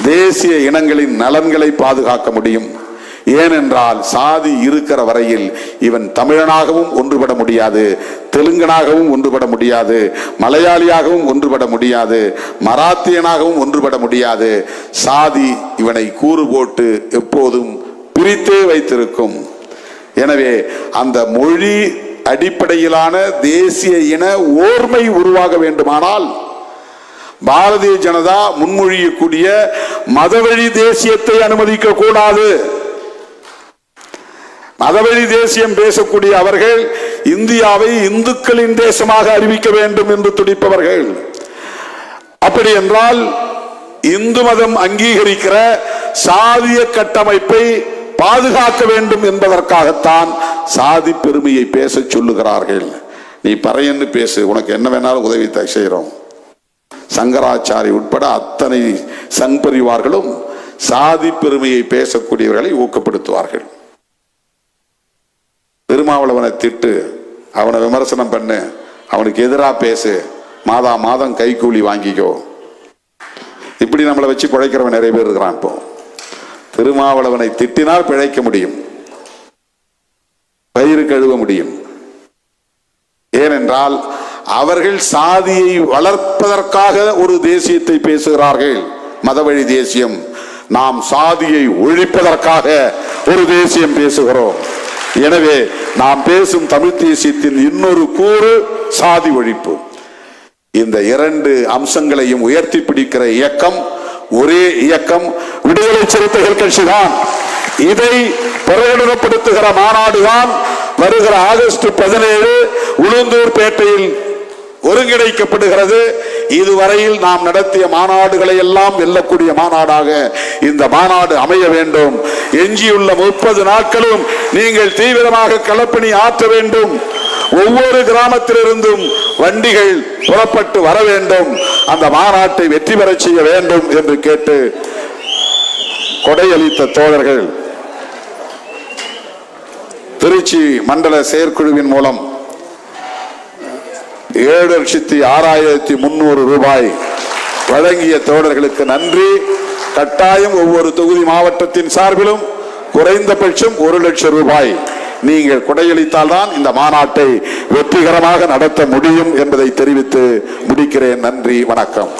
தேசிய இனங்களின் நலன்களை பாதுகாக்க முடியும். ஏனென்றால் சாதி இருக்கிற வரையில் இவன் தமிழனாகவும் ஒன்றுபட முடியாது, தெலுங்கனாகவும் ஒன்றுபட முடியாது, மலையாளியாகவும் ஒன்றுபட முடியாது, மராத்தியனாகவும் ஒன்றுபட முடியாது. சாதி இவனை கூறு போட்டு எப்போதும் பிரித்தே வைத்திருக்கும். எனவே அந்த மொழி அடிப்படையிலான தேசிய இன ஓர்மை உருவாக வேண்டுமானால் பாரதிய ஜனதா முன்மொழியக்கூடிய மதவழி தேசியத்தை அனுமதிக்க கூடாது. மதவழி தேசியம் பேசக்கூடிய அவர்கள் இந்தியாவை இந்துக்களின் தேசமாக அறிவிக்க வேண்டும் என்று துடிப்பவர்கள். அப்படி என்றால் இந்து மதம் அங்கீகரிக்கிற சாதிய கட்டமைப்பை பாதுகாக்க வேண்டும் என்பதற்காகத்தான் சாதி பெருமையை பேச சொல்லுகிறார்கள். நீ பறையன்னு பேசு, உனக்கு என்ன வேணாலும் உதவி செய்கிறோம். சங்கராச்சாரி உட்பட அத்தனை சங்பரிவார்களும் சாதி பெருமையை பேசக்கூடியவர்களை ஊக்கப்படுத்துவார்கள். திருமாவளவனை திட்டு, அவனை விமர்சனம் பண்ணு, அவனுக்கு எதிராக பேசு, மாதா மாதம் கைக்கூலி வாங்கிக்கோ. இப்படி நம்மளை வச்சு பிழைக்கிறவன் நிறைய பேர் இருக்கிறான். இப்போ திருமாவளவனை திட்டினால் பிழைக்க முடியும், பயிறு கழுவ முடியும். ஏனென்றால் அவர்கள் சாதியை வளர்ப்பதற்காக ஒரு தேசியத்தை பேசுகிறார்கள், மதவழி தேசியம். நாம் சாதியை ஒழிப்பதற்காக ஒரு தேசியம் பேசுகிறோம். எனவே நாம் பேசும் தமிழ் தேசியத்தின் இன்னொரு கூறு சாதி ஒழிப்பு. இந்த இரண்டு அம்சங்களையும் உயர்த்தி பிடிக்கிற இயக்கம், ஒரே இயக்கம் விடுதலை சிறுத்தைகள் கட்சி தான். இதை பிரகடனப்படுத்துகிற மாநாடுதான் வருகிற ஆகஸ்ட் 17 உளுந்தூர் பேட்டையில் ஒருங்கிணைக்கப்படுகிறது. இதுவரையில் நாம் நடத்திய மாநாடுகளை எல்லாம் வெல்லக்கூடிய மாநாடாக இந்த மாநாடு அமைய வேண்டும். எஞ்சியுள்ள 30 நாட்களும் நீங்கள் தீவிரமாக களப்பணி ஆற்ற வேண்டும். ஒவ்வொரு கிராமத்திலிருந்தும் வண்டிகள் புறப்பட்டு வர வேண்டும். அந்த மாநாட்டை வெற்றி பெற செய்ய வேண்டும் என்று கேட்டு கொடையளித்த தோழர்கள் திருச்சி மண்டல செயற்குழுவின் மூலம் 7,06,300 ரூபாய் வழங்கிய தோழர்களுக்கு நன்றி. கட்டாயம் ஒவ்வொரு தொகுதி மாவட்டத்தின் சார்பிலும் குறைந்தபட்சம் 1 லட்சம் ரூபாய் நீங்கள் கொடையளித்தால் தான் இந்த மாநாட்டை வெற்றிகரமாக நடத்த முடியும் என்பதை தெரிவித்து முடிக்கிறேன். நன்றி, வணக்கம்.